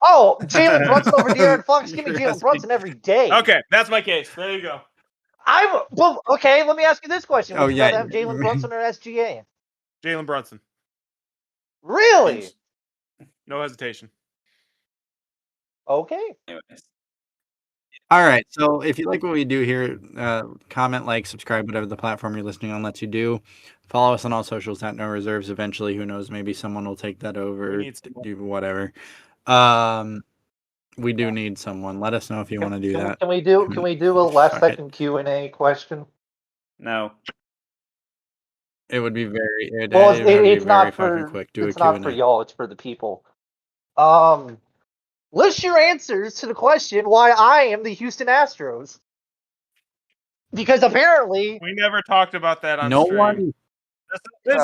Oh, Jalen Brunson over De'Aaron Fox. Give me Jalen Brunson every day. Okay, that's my case. There you go. Okay, let me ask you this question. Would you rather have Jalen Brunson or SGA? Jalen Brunson. Really? No hesitation. Okay. Anyways. All right. So if you like what we do here, comment, like, subscribe, whatever the platform you're listening on lets you do. Follow us on all socials at No Reserves. Eventually, who knows? Maybe someone will take that over. Do whatever. We do need someone. Let us know if you want to do that. Can we do a last second Q&A question? No. It would be very. It's not for. Quick. It's not for y'all. It's for the people. List your answers to the question why I am the Houston Astros. Because apparently we never talked about that on no stream. One. This is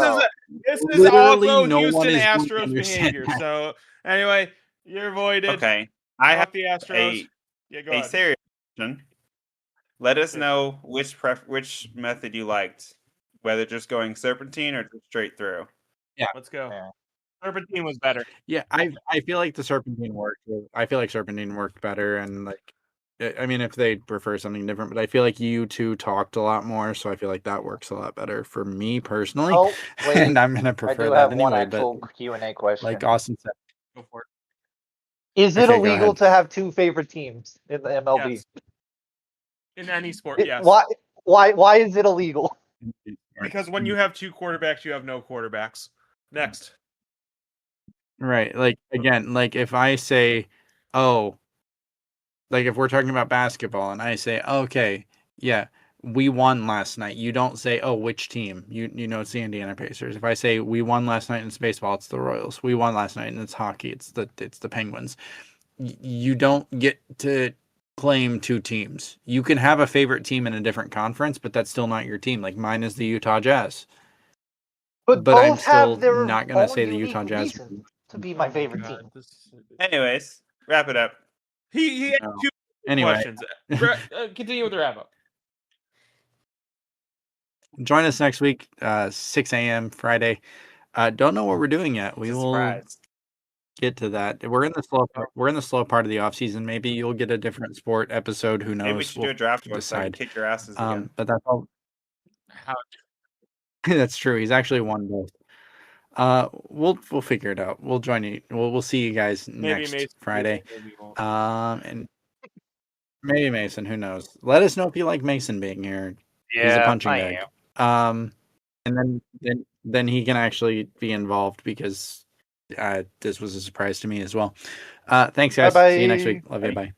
off-road Houston Astros behavior. So anyway, you're voided. Okay, I have the Astros. A serious question. Let us know which method you liked, whether just going serpentine or just straight through. Yeah, let's go. Serpentine was better. Yeah, I feel like the serpentine worked. I feel like serpentine worked better, and like, I mean, if they prefer something different, but I feel like you two talked a lot more, so I feel like that works a lot better for me personally. Oh, wait. And I'm gonna prefer that anyway. One actual Q&A question. Like Austin said, go for it. Is it illegal to have two favorite teams in the MLB? Yes. In any sport, yes. Why is it illegal? Because when you have two quarterbacks, you have no quarterbacks. Next. Right. Like, again, like if I say, oh, like if we're talking about basketball and I say, okay, yeah, we won last night. You don't say, oh, which team? You know it's the Indiana Pacers. If I say we won last night in baseball, it's the Royals. We won last night and it's hockey. It's the Penguins. You don't get to claim two teams. You can have a favorite team in a different conference, but that's still not your team. Like mine is the Utah Jazz. But I'm still not going to say the Utah Jazz to be my favorite team. Anyways, wrap it up. He had two questions. Continue with the wrap up. Join us next week, 6 a.m. Friday. Don't know what we're doing yet. We will get to that. We're in the slow part of the off season. Maybe you'll get a different sport episode. Who knows? Maybe we should do a draft one so I can kick your asses again. But that's all. That's true. He's actually won both. We'll figure it out. We'll join you. We'll see you guys next Friday. And maybe Mason. Who knows? Let us know if you like Mason being here. Yeah, he's a punching bag. And then he can actually be involved because this was a surprise to me as well. Thanks, guys. Bye-bye. See you next week. Love you. Bye.